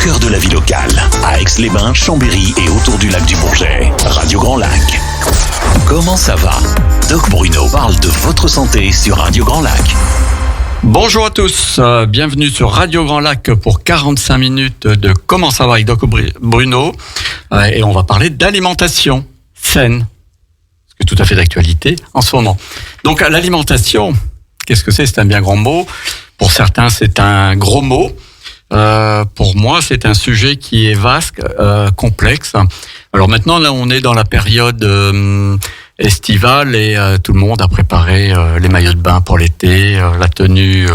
cœur de la vie locale, à Aix-les-Bains, Chambéry et autour du lac du Bourget. Radio Grand Lac. Comment ça va? Doc Bruno parle de votre santé sur Radio Grand Lac. Bonjour à tous, bienvenue sur Radio Grand Lac pour 45 minutes de Comment ça va avec Doc Bruno. Et on va parler d'alimentation saine, ce qui est tout à fait d'actualité en ce moment. Donc l'alimentation, qu'est-ce que c'est? C'est un bien grand mot. Pour certains, c'est un gros mot. Pour moi, c'est un sujet qui est vaste, complexe. Alors maintenant, là, on est dans la période estivale et tout le monde a préparé les maillots de bain pour l'été, la tenue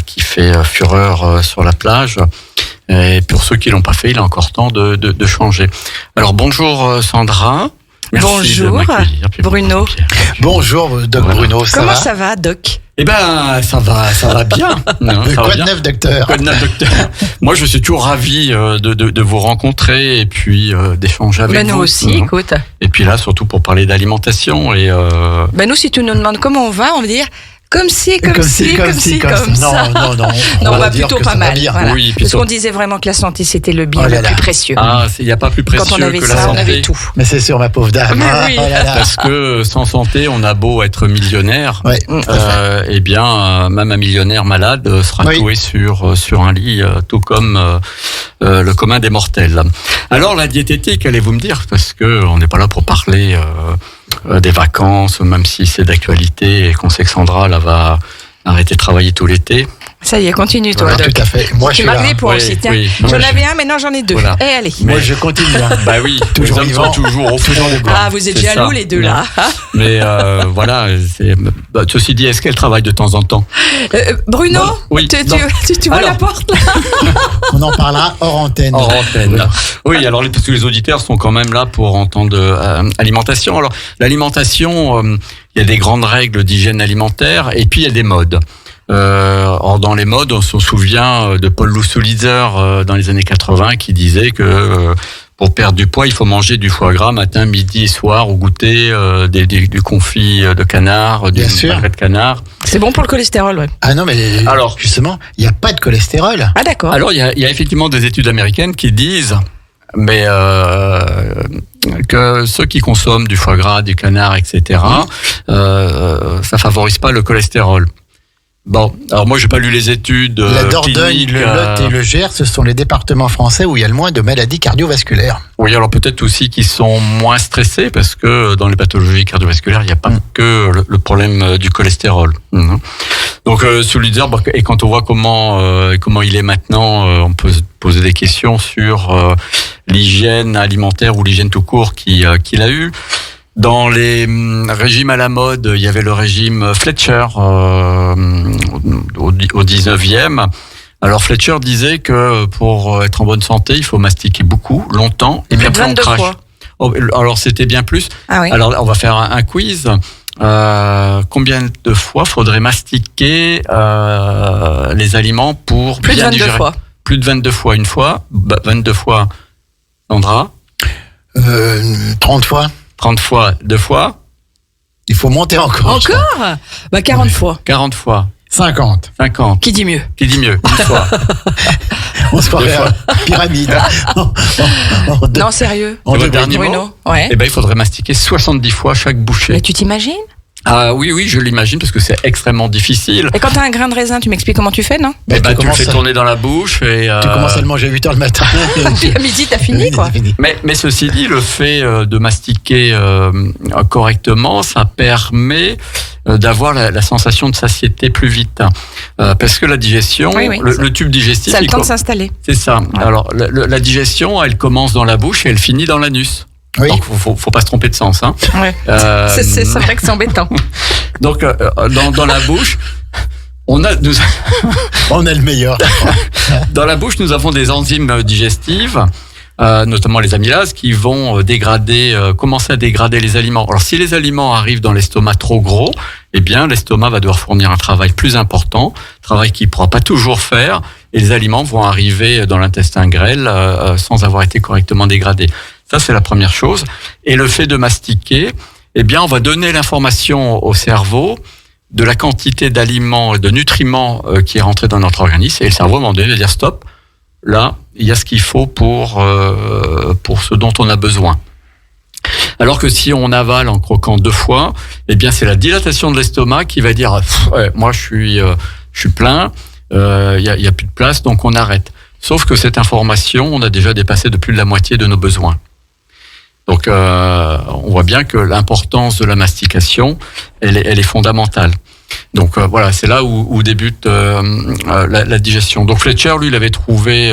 qui fait fureur sur la plage. Et pour ceux qui l'ont pas fait, il est encore temps de changer. Alors bonjour Sandra. Merci bonjour Bruno. Bonjour Doc Bruno, ça Comment va? ça va, Doc? Eh ben, ça va bien. Quoi de neuf, docteur? Moi, je suis toujours ravi de vous rencontrer et puis d'échanger avec vous. Nous aussi, écoute. Et puis là, surtout pour parler d'alimentation et. Nous, si tu nous demandes comment on va dire comme si, comme ça. Non, on va plutôt pas mal. Voilà. Oui, parce qu'on disait vraiment que la santé, c'était le bien le plus précieux. Ah, il n'y a pas plus précieux Quand on avait que ça, la santé. on avait tout. Mais c'est sûr, ma pauvre dame. Oui. Parce que sans santé, on a beau être millionnaire, ouais. Eh bien, même un millionnaire malade sera cloué sur un lit, tout comme le commun des mortels. Alors, la diététique, allez-vous me dire, parce que on n'est pas là pour parler des vacances, même si c'est d'actualité et qu'on sait que Sandra là va arrêter de travailler tout l'été. Ça y est, continue toi. Voilà, tout à fait. Moi, tu je suis m'as là. pour aussi. Tiens, j'en avais un, maintenant j'en ai deux. Voilà. Et allez. Moi, je continue. Bah oui, toujours les hommes sont toujours au fond. Ah, vous êtes jaloux les deux là. Mais voilà. Ceci dit, est-ce qu'elle travaille de temps en temps? Bruno, oui. Tu vois la porte là? On en parlera hors antenne. Hors antenne. Oui, alors parce que les auditeurs sont quand même là pour entendre alimentation. Alors l'alimentation, il y a des grandes règles d'hygiène alimentaire et puis il y a des modes. Dans les modes, on se souvient de Paul Loussoulitzer dans les années 80 qui disait que pour perdre du poids, il faut manger du foie gras matin, midi et soir au goûter, du confit de canard, du magret de canard. C'est bon pour le cholestérol, ouais. Ah non, mais alors, justement, il n'y a pas de cholestérol. Ah d'accord. Alors, il y a effectivement des études américaines qui disent que ceux qui consomment du foie gras, du canard, etc., ça favorise pas le cholestérol. Bon, alors moi j'ai pas lu les études. La Dordogne, cliniques, le Lot et le Gers, ce sont les départements français où il y a le moins de maladies cardiovasculaires. Oui, alors peut-être aussi qu'ils sont moins stressés parce que dans les pathologies cardiovasculaires, il n'y a pas que le problème du cholestérol. Donc Soulitzer, et quand on voit comment il est maintenant, on peut se poser des questions sur l'hygiène alimentaire ou l'hygiène tout court qu'il a eu. Dans les régimes à la mode, il y avait le régime Fletcher au 19e. Alors Fletcher disait que pour être en bonne santé, il faut mastiquer beaucoup, longtemps, et bien après on crache. Alors c'était bien plus. Ah oui. Alors on va faire un quiz. Combien de fois faudrait mastiquer les aliments pour plus bien de 22 digérer? fois. Plus de 22 fois une fois. 22 fois, Sandra? 30 fois. 30 fois, 2 fois. Il faut monter encore. Encore? 40 fois. 40 fois. 50. 50. Qui dit mieux? Qui dit mieux? Une fois. On se croirait à pyramide. Non, sérieux. C'est votre dernier Bruno. mot? Ouais. Eh ben, il faudrait mastiquer 70 fois chaque bouchée. Mais tu t'imagines? Ah oui, je l'imagine parce que c'est extrêmement difficile. Et quand t'as un grain de raisin, tu m'expliques comment tu fais, non? Tu le fais tourner dans la bouche et... Tu commences à le manger à 8h le matin. Puis à midi, t'as fini, quoi. Mais ceci dit, le fait de mastiquer correctement, ça permet d'avoir la sensation de satiété plus vite. Parce que la digestion, le tube digestif... Ça a le temps de s'installer. C'est ça. Ouais. Alors, la digestion, elle commence dans la bouche et elle finit dans l'anus. Oui. Donc, faut pas se tromper de sens. Hein. Ouais. C'est vrai que c'est embêtant. Donc, dans la bouche... On a le meilleur. Dans la bouche, nous avons des enzymes digestives, notamment les amylases, qui vont commencer à dégrader les aliments. Alors, si les aliments arrivent dans l'estomac trop gros, eh bien, l'estomac va devoir fournir un travail plus important, travail qu'il ne pourra pas toujours faire, et les aliments vont arriver dans l'intestin grêle sans avoir été correctement dégradés. Ça, c'est la première chose. Et le fait de mastiquer, eh bien, on va donner l'information au cerveau de la quantité d'aliments et de nutriments qui est rentré dans notre organisme, et le cerveau, à un moment donné, va dire stop, là, il y a ce qu'il faut pour ce dont on a besoin. Alors que si on avale en croquant 2 fois, eh bien c'est la dilatation de l'estomac qui va dire moi je suis plein, il y a plus de place, donc on arrête. Sauf que cette information, on a déjà dépassé de plus de la moitié de nos besoins. Donc on voit bien que l'importance de la mastication, elle est fondamentale. Donc voilà, c'est là où débute la digestion. Donc Fletcher, lui, il avait trouvé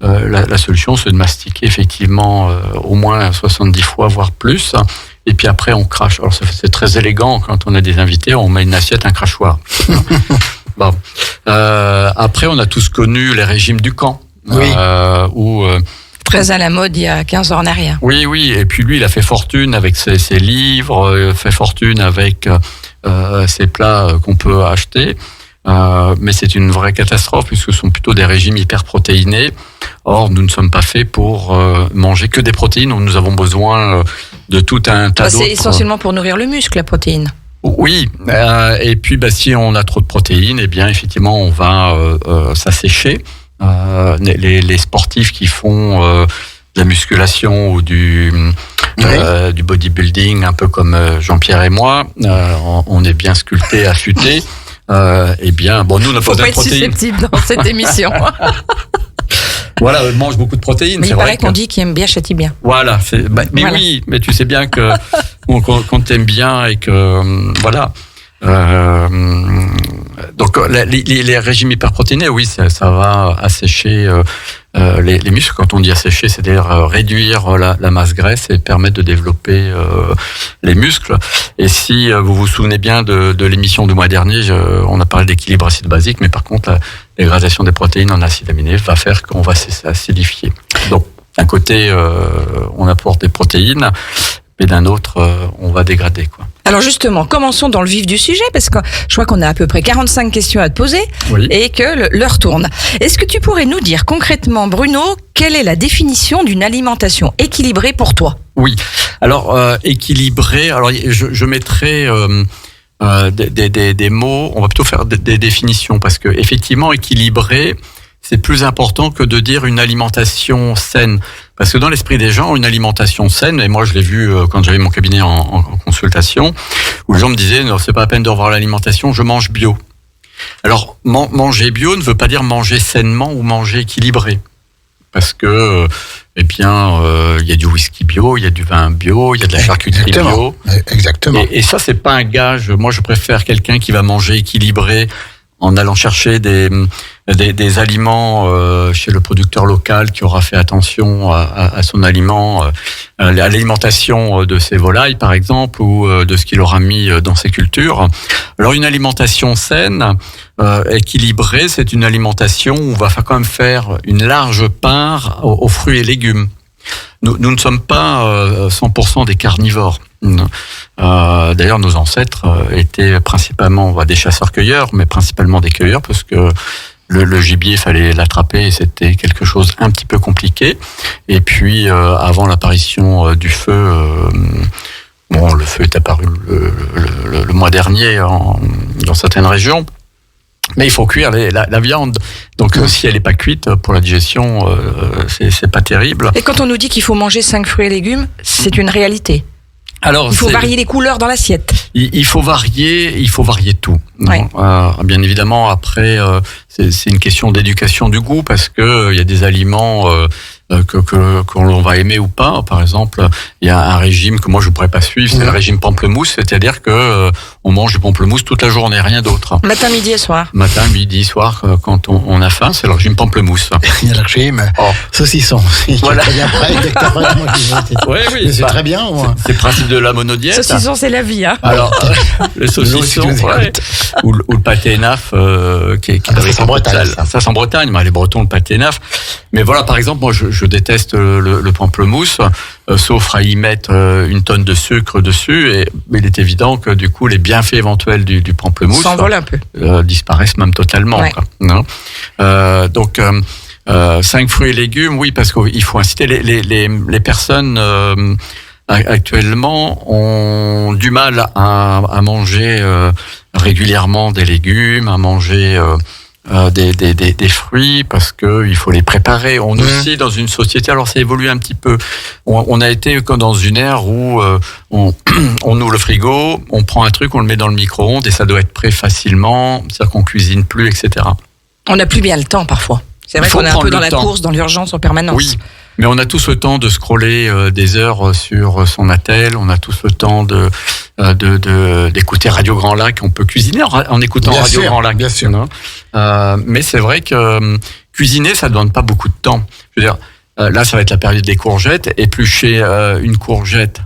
la solution, c'est de mastiquer effectivement au moins 70 fois, voire plus. Et puis après, on crache. Alors c'est très élégant quand on a des invités, on met une assiette, un crachoir. Bon. Après, on a tous connu les régimes du camp. Oui. Très à la mode il y a 15 ans en arrière. Oui. Et puis lui, il a fait fortune avec ses livres, fait fortune avec ces plats qu'on peut acheter. Mais c'est une vraie catastrophe puisque ce sont plutôt des régimes hyperprotéinés. Or, nous ne sommes pas faits pour manger que des protéines. Nous avons besoin de tout un tas d'autres. C'est essentiellement pour nourrir le muscle, la protéine. Oui, et puis si on a trop de protéines, eh bien effectivement on va s'assécher. Les sportifs qui font de la musculation ou du bodybuilding, un peu comme Jean-Pierre et moi, on est bien sculptés, affûtés. Eh bien, nous on n'a pas de protéines. Faut pas être susceptible dans cette émission. Voilà, on mange beaucoup de protéines. Mais il paraît qu'on dit qu'il aime bien châtie bien. Voilà, mais voilà. Oui, mais tu sais bien que qu'on t'aime bien et que voilà. Donc les régimes hyperprotéinés, oui, ça va assécher les muscles. Quand on dit assécher, c'est-à-dire réduire la masse graisse et permettre de développer les muscles. Et si vous vous souvenez bien de l'émission du mois dernier, on a parlé d'équilibre acide-basique, mais par contre, la dégradation des protéines en acides aminés va faire qu'on va s'acidifier. Donc, d'un côté, on apporte des protéines, mais d'un autre, on va dégrader, quoi. Alors justement, commençons dans le vif du sujet, parce que je crois qu'on a à peu près 45 questions à te poser, oui, et que l'heure tourne. Est-ce que tu pourrais nous dire concrètement, Bruno, quelle est la définition d'une alimentation équilibrée pour toi ? Oui, alors équilibrée, alors je mettrai des mots, on va plutôt faire des définitions, parce que effectivement, équilibré, c'est plus important que de dire une alimentation saine. Parce que dans l'esprit des gens, une alimentation saine, et moi je l'ai vu quand j'avais mon cabinet en consultation, où les gens me disaient, non, c'est pas la peine de revoir l'alimentation, je mange bio. Alors, manger bio ne veut pas dire manger sainement ou manger équilibré. Parce que, il y a du whisky bio, il y a du vin bio, il y a de la charcuterie bio. Exactement. Et ça, c'est pas un gage. Moi, je préfère quelqu'un qui va manger équilibré en allant chercher des aliments chez le producteur local qui aura fait attention à son aliment, à l'alimentation de ses volailles par exemple, ou de ce qu'il aura mis dans ses cultures. Alors une alimentation saine, équilibrée, c'est une alimentation où on va quand même faire une large part aux fruits et légumes. Nous ne sommes pas 100% des carnivores. D'ailleurs, nos ancêtres étaient principalement des chasseurs-cueilleurs, mais principalement des cueilleurs, parce que le gibier, fallait l'attraper et c'était quelque chose un petit peu compliqué. Et puis, avant l'apparition du feu, le feu est apparu le mois dernier dans certaines régions. Mais il faut cuire la viande. Donc si elle n'est pas cuite, pour la digestion, c'est pas terrible. Et quand on nous dit qu'il faut manger 5 fruits et légumes, c'est une réalité. Alors, il faut varier les couleurs dans l'assiette. Il faut varier tout. Ouais. Bien évidemment, après, c'est une question d'éducation du goût, parce que il y a des aliments qu'on va aimer ou pas. Par exemple, il y a un régime que moi je ne pourrais pas suivre, c'est le régime pamplemousse, c'est-à-dire que on mange du pamplemousse toute la journée, rien d'autre. Matin, midi et soir. Matin, midi, soir, quand on a faim, c'est le régime pamplemousse. Il y a le régime saucisson. Voilà. Oui, c'est très bien. C'est le principe de la monodiète. Saucisson, c'est la vie. Hein. Alors, le saucisson, ou le pâté naf, qui est ça sent Bretagne. Ça sent Bretagne, les Bretons, le pâté naf. Mais voilà, par exemple, moi, je déteste le pamplemousse, sauf à y mettre une tonne de sucre dessus. Et il est évident que du coup, les bienfaits éventuels du pamplemousse s'envolent un peu, disparaissent même totalement. Ouais. Quoi, non donc 5 fruits et légumes, oui, parce qu'il faut inciter les personnes actuellement ont du mal à manger régulièrement des légumes, à manger des fruits parce que il faut les préparer. On aussi dans une société, alors ça évolue un petit peu. On a été comme dans une ère où on ouvre le frigo, on prend un truc, on le met dans le micro-ondes et ça doit être prêt facilement. C'est-à-dire qu'on cuisine plus, etc. On n'a plus bien le temps parfois. C'est vrai qu'on est un peu dans la course, dans l'urgence en permanence. Oui. Mais on a tous le temps de scroller des heures sur son attel. On a tous le temps d'écouter Radio Grand Lac. On peut cuisiner en écoutant Radio Grand Lac. Bien sûr. Mais c'est vrai que cuisiner, ça ne demande pas beaucoup de temps. Je veux dire, là, ça va être la période des courgettes. Éplucher une courgette,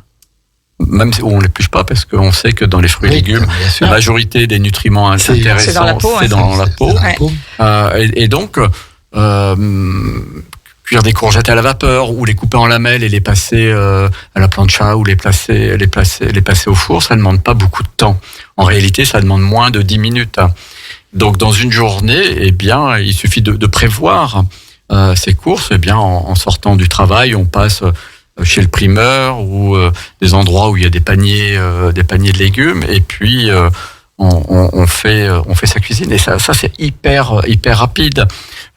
même si on ne l'épluche pas, parce qu'on sait que dans les fruits et légumes, la majorité des nutriments intéressants, c'est dans la peau. Et donc... cuire des courgettes à la vapeur ou les couper en lamelles et les passer à la plancha ou les passer au four, ça ne demande pas beaucoup de temps. En réalité, ça demande moins de 10 minutes. Donc, dans une journée, eh bien, il suffit de prévoir ces courses. Eh bien, en sortant du travail, on passe chez le primeur ou des endroits où il y a des paniers de légumes et puis on fait sa cuisine. Et ça c'est hyper rapide.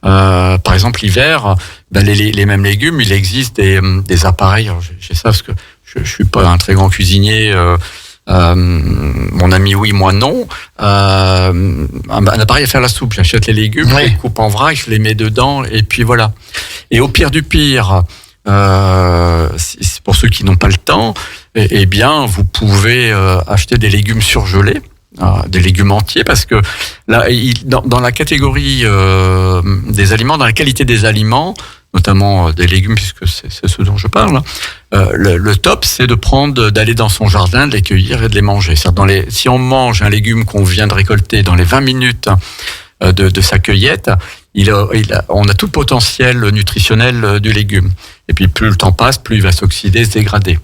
Par exemple, l'hiver, les mêmes légumes, il existe des appareils. Alors, j'ai ça parce que je suis pas un très grand cuisinier. Mon ami oui, moi non. Un appareil à faire la soupe. J'achète les légumes, je les coupe en vrac, je les mets dedans et puis voilà. Et au pire du pire, pour ceux qui n'ont pas le temps, eh bien, vous pouvez acheter des légumes surgelés. Des légumes entiers, parce que là, dans la catégorie des aliments, dans la qualité des aliments, notamment des légumes, puisque c'est ce dont je parle, le top, c'est d'aller dans son jardin, de les cueillir et de les manger. Si on mange un légume qu'on vient de récolter dans les 20 minutes de sa cueillette, on a tout le potentiel nutritionnel du légume. Et puis plus le temps passe, plus il va s'oxyder, se dégrader.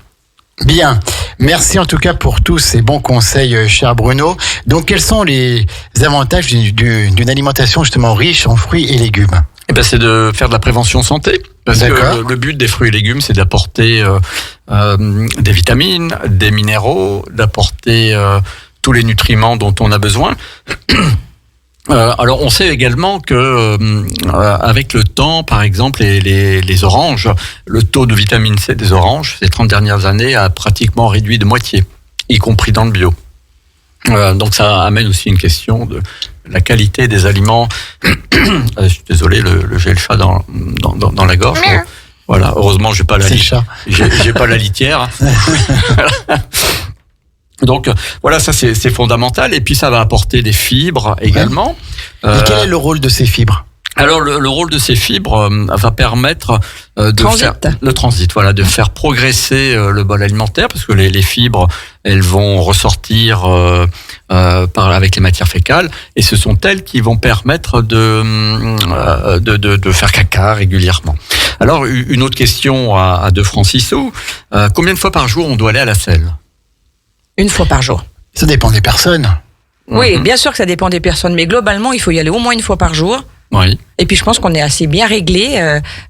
Bien, merci en tout cas pour tous ces bons conseils, cher Bruno. Donc, quels sont les avantages d'une alimentation justement riche en fruits et légumes ? Eh ben, c'est de faire de la prévention santé, parce que le but des fruits et légumes, c'est d'apporter des vitamines, des minéraux, d'apporter tous les nutriments dont on a besoin. Alors, on sait également que avec le temps, par exemple, les oranges, le taux de vitamine C des oranges, ces 30 dernières années, a pratiquement réduit de moitié, y compris dans le bio. Donc, ça amène aussi une question de la qualité des aliments. Je suis désolé, j'ai le chat dans la gorge. Voilà, heureusement, j'ai pas la litière. Donc voilà, ça c'est fondamental, et puis ça va apporter des fibres également. Et quel est le rôle de ces fibres ? Alors le rôle de ces fibres va permettre de faire progresser le bol alimentaire, parce que les fibres, elles vont ressortir avec les matières fécales, et ce sont elles qui vont permettre de faire caca régulièrement. Alors une autre question à 2 francs 6 sous, combien de fois par jour on doit aller à la selle ? 1 fois par jour. Ça dépend des personnes. Oui, bien sûr que ça dépend des personnes, mais globalement, il faut y aller au moins 1 fois par jour. Oui. Et puis je pense qu'on est assez bien réglé,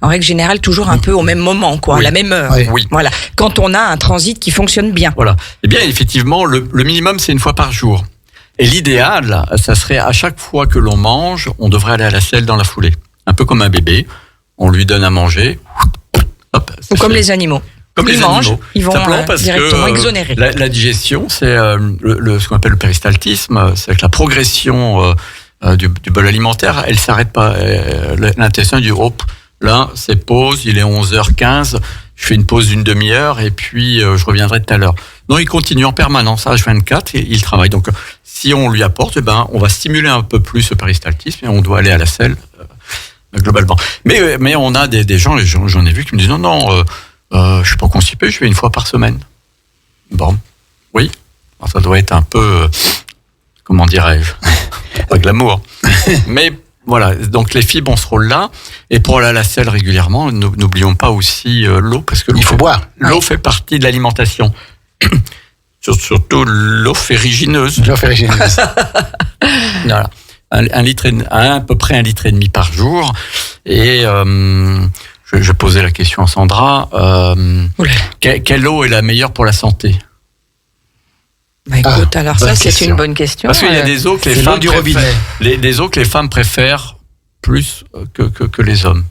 en règle générale, toujours un peu au même moment, à la même heure. Oui. Voilà. Quand on a un transit qui fonctionne bien. Voilà. Eh bien, effectivement, le minimum, c'est 1 fois par jour. Et l'idéal, ça serait à chaque fois que l'on mange, on devrait aller à la selle dans la foulée. Un peu comme un bébé. On lui donne à manger. Hop, ou comme les animaux. Comme ils mangent, ils vont directement exonérer. La digestion, c'est ce qu'on appelle le péristaltisme, c'est que la progression du bol alimentaire, elle s'arrête pas. L'intestin dit hop, là c'est pause, il est 11h15, je fais une pause d'une demi-heure et puis je reviendrai tout à l'heure. Non, il continue en permanence, H24, et il travaille. Donc si on lui apporte, on va stimuler un peu plus ce péristaltisme et on doit aller à la selle globalement. Mais on a des gens, j'en ai vu qui me disent non. Je suis pas constipé, je fais 1 fois par semaine. Bon, oui, alors, ça doit être un peu, comment dirais-je, pas glamour. Mais voilà, donc les fibres ont ce rôle-là. Et pour aller à la selle régulièrement, n'oublions pas aussi l'eau, parce que il faut boire. L'eau fait partie de l'alimentation. Surtout l'eau ferrigineuse. L'eau ferrigineuse. Voilà. À peu près 1,5 litre par jour. Et je posais la question à Sandra. Quelle eau est la meilleure pour la santé ? Bah écoute, alors ça, c'est une bonne question. Parce qu'il y a des eaux que les femmes préfèrent, des eaux que les femmes préfèrent plus que les hommes.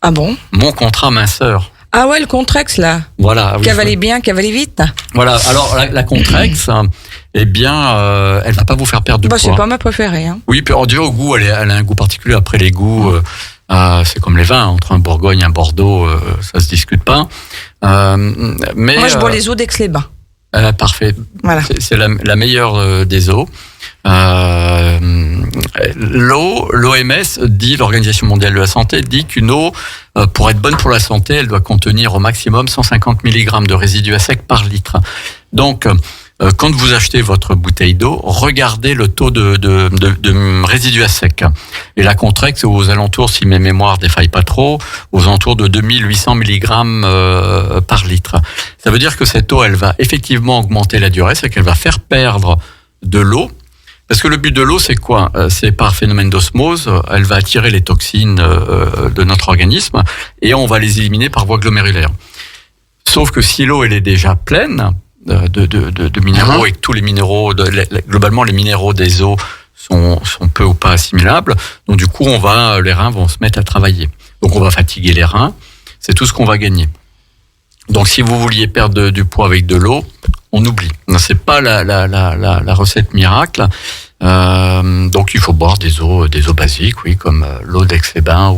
Ah bon? Mon contrat minceur. Ah ouais, le Contrex, là. Voilà. Cavaler bien, cavaler vite. Voilà. Alors, la Contrex, eh bien, elle va pas vous faire perdre de poids. C'est pas ma préférée. Hein. Oui, puis déjà au goût, elle a un goût particulier. Après, les goûts, c'est comme les vins. Entre un Bourgogne et un Bordeaux, ça se discute pas. Mais moi, je bois les eaux d'Aix-les-Bains. Parfait. Voilà. C'est la meilleure des eaux. L'OMS dit, l'Organisation mondiale de la santé, dit qu'une eau, pour être bonne pour la santé, elle doit contenir au maximum 150 mg de résidus à sec par litre. Donc, quand vous achetez votre bouteille d'eau, regardez le taux de résidus à sec. Et la Contrex, aux alentours, si mes mémoires défaillent pas trop, aux alentours de 2800 mg par litre. Ça veut dire que cette eau, elle va effectivement augmenter la durée, c'est qu'elle va faire perdre de l'eau. Parce que le but de l'eau, c'est quoi? C'est par phénomène d'osmose, elle va attirer les toxines de notre organisme et on va les éliminer par voie glomérulaire. Sauf que si l'eau, elle est déjà pleine de minéraux et que tous les minéraux, globalement les minéraux des eaux sont peu ou pas assimilables, donc du coup, les reins vont se mettre à travailler. Donc on va fatiguer les reins, c'est tout ce qu'on va gagner. Donc si vous vouliez perdre du poids avec de l'eau, on oublie. C'est pas la recette miracle. Donc il faut boire des eaux basiques, oui, comme l'eau d'Aix-les-Bains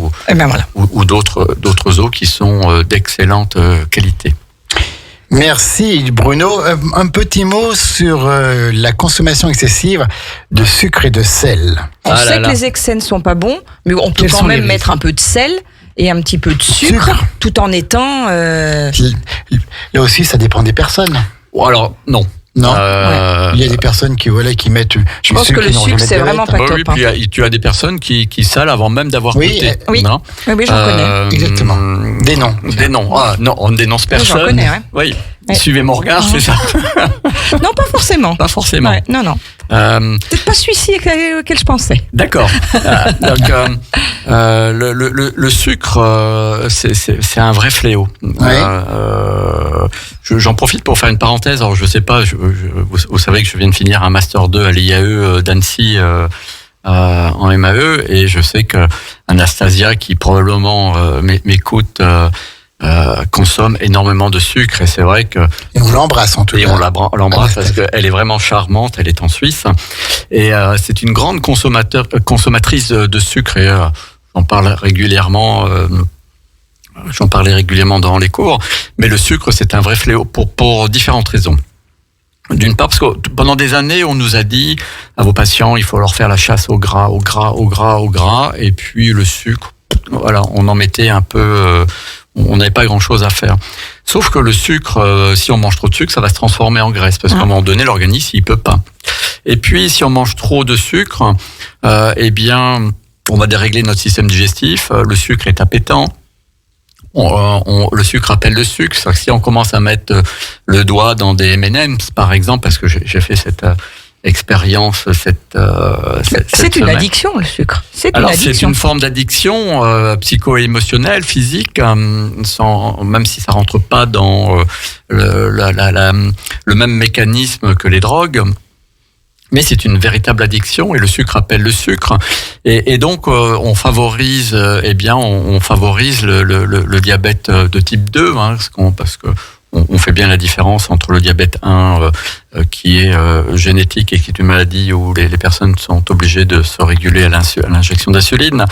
ou d'autres eaux qui sont d'excellente qualité. Merci Bruno. Un petit mot sur la consommation excessive de sucre et de sel. On sait que les excès ne sont pas bons, mais on peut quand même mettre un peu de sel et un petit peu de sucre. Tout en étant... Là aussi, ça dépend des personnes. Alors, non. Non. Il y a des personnes qui mettent. Je pense que le sucre, c'est vraiment pas top. Oui, puis tu as des personnes qui salent avant même d'avoir goûté. Oui, j'en connais. Exactement. Des noms. Des noms. Ah, non, on ne dénonce personne. J'en connais, Oui. Suivez mon regard, c'est ça. Non, pas forcément. Pas forcément. Ouais, non. Peut-être pas celui-ci auquel je pensais. D'accord. Donc, le sucre, c'est un vrai fléau. Oui. J'en profite pour faire une parenthèse. Alors, je sais pas, vous savez que je viens de finir un Master 2 à l'IAE d'Annecy en MAE, et je sais que Anastasia, qui probablement m'écoute, consomme énormément de sucre, et c'est vrai que... Et on l'embrasse en tout cas. Et on l'embrasse parce qu'elle est vraiment charmante, elle est en Suisse, et c'est une grande consommatrice de sucre, et j'en parlais régulièrement dans les cours, mais le sucre, c'est un vrai fléau pour différentes raisons. D'une part, parce que pendant des années, on nous a dit à vos patients, il faut leur faire la chasse au gras, et puis le sucre, voilà, on en mettait un peu... on n'avait pas grand-chose à faire. Sauf que le sucre, si on mange trop de sucre, ça va se transformer en graisse, parce qu'à un moment donné, l'organisme, il peut pas. Et puis, si on mange trop de sucre, eh bien, on va dérégler notre système digestif. Le sucre est appétant. Le sucre appelle le sucre. C'est-à-dire que si on commence à mettre le doigt dans des M&M's, par exemple, parce que j'ai fait cette expérience cette une addiction, le sucre. C'est une forme d'addiction psycho-émotionnelle, physique, même si ça rentre pas dans le même mécanisme que les drogues. Mais c'est une véritable addiction, et le sucre appelle le sucre, et donc on favorise, on favorise le diabète de type 2, parce que on fait bien la différence entre le diabète 1 qui est génétique et qui est une maladie où les personnes sont obligées de se réguler à l'injection d'insuline,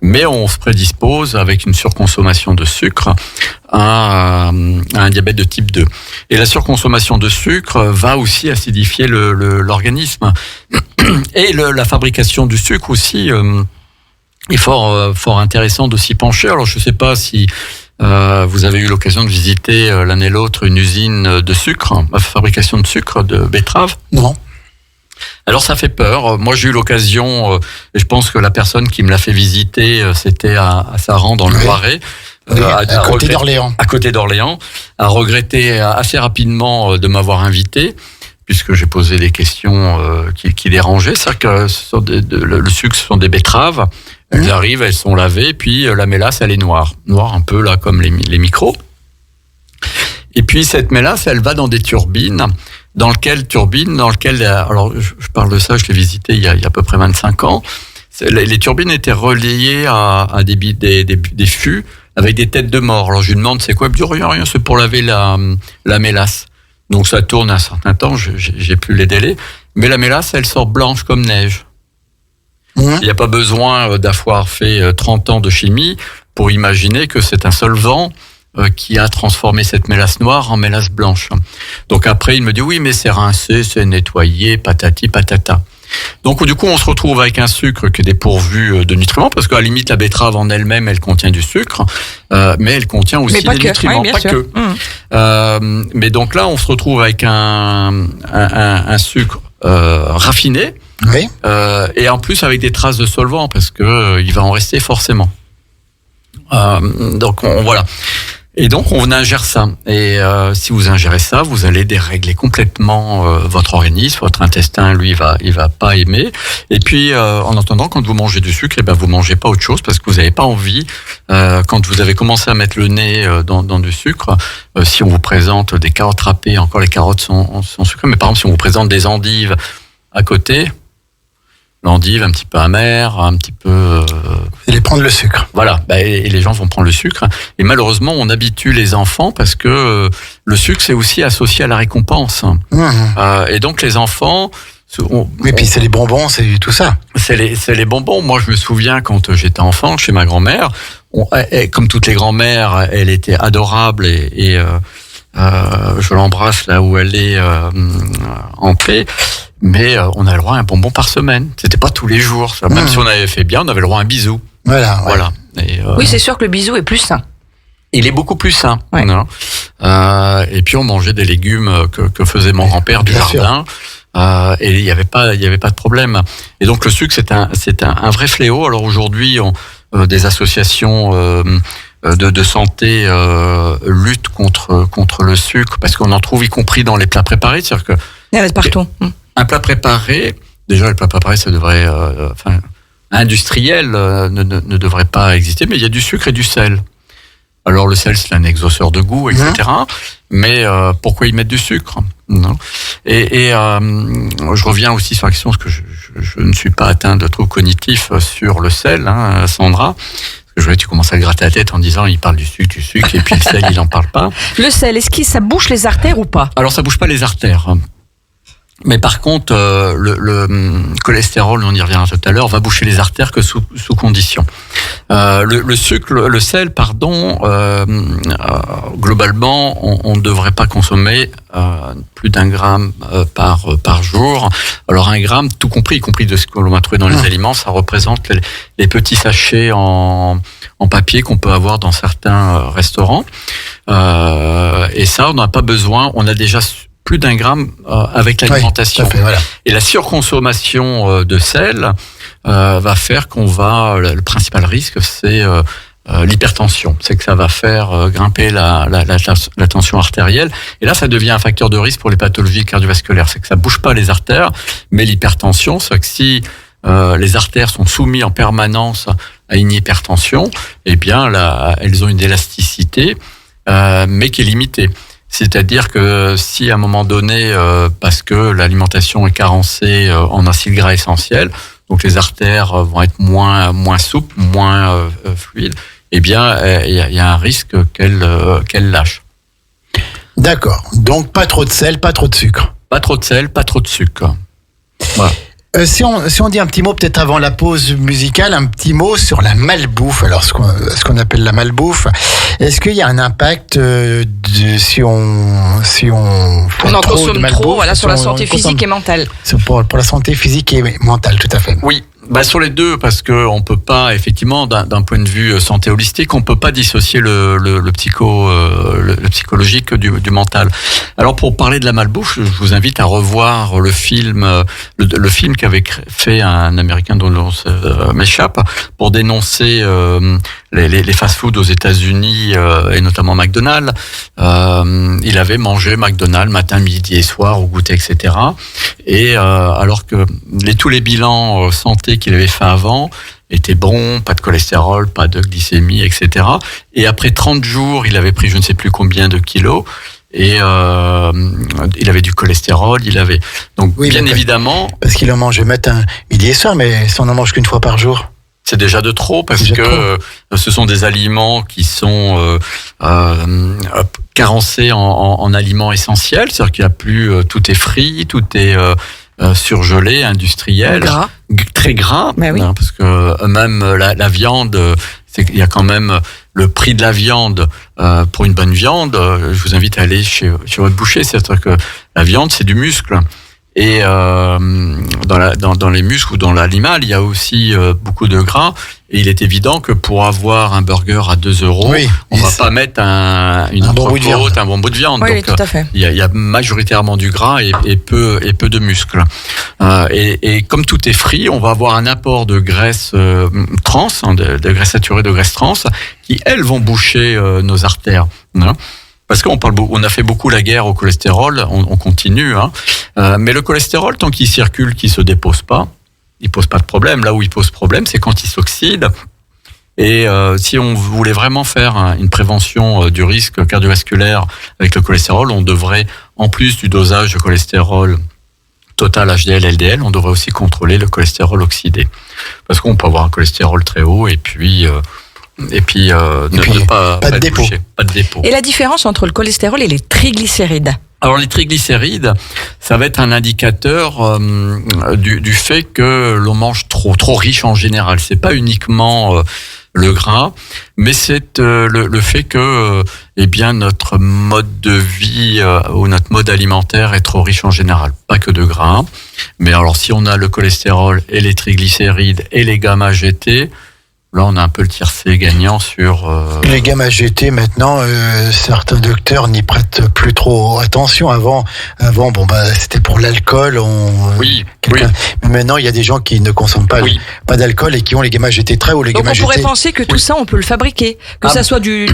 mais on se prédispose avec une surconsommation de sucre à un diabète de type 2. Et la surconsommation de sucre va aussi acidifier l'organisme. Et la fabrication du sucre aussi est fort intéressant de s'y pencher. Alors je ne sais pas si vous avez eu l'occasion de visiter l'un et l'autre une usine de sucre, fabrication de sucre de betterave? Non. Alors ça fait peur. Moi j'ai eu l'occasion, et je pense que la personne qui me l'a fait visiter, c'était à Saran dans le Loiret. À côté d'Orléans. À côté d'Orléans, à regretter assez rapidement de m'avoir invité, puisque j'ai posé des questions qui dérangeaient. C'est-à-dire que le sucre, ce sont des betteraves. Elles arrivent, elles sont lavées, puis la mélasse, elle est noire. Noire un peu là, comme les micros. Et puis cette mélasse, elle va dans des turbines dans lequel alors je parle de ça, je l'ai visité il y a à peu près 25 ans. Les turbines étaient reliées à des fûts avec des têtes de mort. Alors je lui demande c'est quoi, il me dit rien, c'est pour laver la mélasse. Donc ça tourne un certain temps, j'ai plus les délais, mais la mélasse elle sort blanche comme neige. Il n'y a pas besoin d'avoir fait 30 ans de chimie pour imaginer que c'est un solvant qui a transformé cette mélasse noire en mélasse blanche. Donc après, il me dit oui, mais c'est rincé, c'est nettoyé, patati patata. Donc du coup, on se retrouve avec un sucre qui est dépourvu de nutriments, parce qu'à la limite, la betterave en elle-même, elle contient du sucre, mais elle contient aussi des nutriments, oui, pas que. Mais donc là, on se retrouve avec un sucre raffiné, oui. Et en plus avec des traces de solvant, parce que il va en rester forcément. Donc voilà. Et donc on ingère ça. Et si vous ingérez ça, vous allez dérégler complètement votre organisme, votre intestin, lui, il va pas aimer. Et puis en attendant, quand vous mangez du sucre, vous mangez pas autre chose parce que vous n'avez pas envie. Quand vous avez commencé à mettre le nez dans du sucre, si on vous présente des carottes râpées, encore les carottes sont sucrées, mais par exemple si on vous présente des endives à côté, l'endive un petit peu amère, un petit peu... Et prendre le sucre. Voilà, et les gens vont prendre le sucre. Et malheureusement, on habitue les enfants parce que le sucre, c'est aussi associé à la récompense. Et donc les enfants... Oui, puis c'est les bonbons, c'est tout ça. C'est les bonbons. Moi, je me souviens quand j'étais enfant, chez ma grand-mère, comme toutes les grand-mères, elle était adorable et je l'embrasse là où elle est en paix. Mais on a le droit à un bonbon par semaine. C'était pas tous les jours. Même si on avait fait bien, on avait le droit à un bisou. Voilà. Et oui, c'est sûr que le bisou est plus sain. Il est beaucoup plus sain. Ouais. Et puis on mangeait des légumes que faisait mon grand-père du jardin. Et il y avait pas de problème. Et donc le sucre, c'est un vrai fléau. Alors aujourd'hui, des associations de santé luttent contre le sucre parce qu'on en trouve y compris dans les plats préparés. C'est-à-dire que il y en a partout. Un plat préparé, déjà le plat préparé, ça devrait, industriel ne devrait pas exister, mais il y a du sucre et du sel. Alors le sel, c'est un exauceur de goût, etc. Mais pourquoi y mettre du sucre? Non. Et je reviens aussi sur la question, parce que je ne suis pas atteint de troubles cognitifs sur le sel, Sandra. Parce que je vois, tu commences à gratter la tête en disant, il parle du sucre, et puis le sel, il n'en parle pas. Le sel, est-ce que ça bouche les artères ou pas? Alors ça bouche pas les artères. Mais par contre, le cholestérol, on y reviendra tout à l'heure, va boucher les artères que sous condition. Le sel, globalement, on ne devrait pas consommer plus d'1 gramme par jour. Alors 1 gramme, tout compris, y compris de ce que l'on va trouver dans les aliments, ça représente les petits sachets en papier qu'on peut avoir dans certains restaurants. Et ça, on n'a pas besoin, on a déjà plus d'1 gramme avec l'alimentation. Oui, voilà. Et la surconsommation de sel va faire le principal risque, c'est l'hypertension. C'est que ça va faire grimper la tension artérielle. Et là, ça devient un facteur de risque pour les pathologies cardiovasculaires. C'est que ça bouge pas les artères, mais l'hypertension, c'est que si les artères sont soumises en permanence à une hypertension, eh bien, elles ont une élasticité, mais qui est limitée. C'est-à-dire que si à un moment donné, parce que l'alimentation est carencée en acides gras essentiels, donc les artères vont être moins souples, moins fluides, eh bien, il y a un risque qu'elles lâchent. D'accord. Donc pas trop de sel, pas trop de sucre. Pas trop de sel, pas trop de sucre. Voilà. Si on dit un petit mot peut-être avant la pause musicale, un petit mot sur la malbouffe. Alors ce qu'on appelle la malbouffe, est-ce qu'il y a un impact si on en consomme trop, voilà, sur la santé physique et mentale. Pour la santé physique et mentale, tout à fait. Oui. Sur les deux, parce que on peut pas, effectivement, d'un point de vue santé holistique, on peut pas dissocier le psychologique du mental. Alors, pour parler de la malbouffe, je vous invite à revoir le film qu'avait fait un Américain dont le nom m'échappe, pour dénoncer les fast-foods aux États-Unis et notamment McDonald's. Il avait mangé McDonald's matin, midi et soir au goûter, etc. Et alors que tous les bilans santé qu'il avait fait avant étaient bons, pas de cholestérol, pas de glycémie, etc. Et après 30 jours, il avait pris je ne sais plus combien de kilos. Et il avait du cholestérol, il avait... Donc, bien évidemment... Parce qu'il en mangeait matin, midi et soir, mais si on en mange qu'une fois par jour. C'est déjà de trop, parce que ce sont des aliments qui sont carencés en aliments essentiels. C'est-à-dire qu'il n'y a plus... tout est frit, tout est surgelé, industriel. Gras. Très gras. Mais oui. Parce que même la viande... Il y a quand même le prix de la viande pour une bonne viande. Je vous invite à aller chez votre boucher. C'est-à-dire que la viande, c'est du muscle. Et dans les muscles ou dans l'animal, il y a aussi beaucoup de gras. Et il est évident que pour avoir un burger à 2 €, on va pas mettre une entrecôte, un bon bout de viande. Oui, donc, tout à fait. il y a majoritairement du gras et peu de muscles. Et comme tout est frit, on va avoir un apport de graisse trans, de graisse saturée, de graisse trans, qui elles vont boucher nos artères. Parce qu'on a fait beaucoup la guerre au cholestérol, on continue, mais le cholestérol, tant qu'il circule, qu'il se dépose pas, il pose pas de problème. Là où il pose problème, c'est quand il s'oxyde. Et si on voulait vraiment faire une prévention du risque cardiovasculaire avec le cholestérol, on devrait, en plus du dosage de cholestérol total HDL, LDL, on devrait aussi contrôler le cholestérol oxydé. Parce qu'on peut avoir un cholestérol très haut et puis pas de dépôt. Et la différence entre le cholestérol et les triglycérides? Alors les triglycérides, ça va être un indicateur du fait que l'on mange trop riche en général. C'est pas uniquement le gras, mais c'est le fait que notre mode de vie ou notre mode alimentaire est trop riche en général. Pas que de gras, mais alors si on a le cholestérol et les triglycérides et les gamma-GT, là, on a un peu le tiercé gagnant sur... Les gamma GT, maintenant, certains docteurs n'y prêtent plus trop attention. Avant, c'était pour l'alcool. Oui. Mais maintenant, il y a des gens qui ne consomment pas d'alcool et qui ont les gamma GT très hauts. Donc, on pourrait penser que tout ça, on peut le fabriquer. Que ça soit du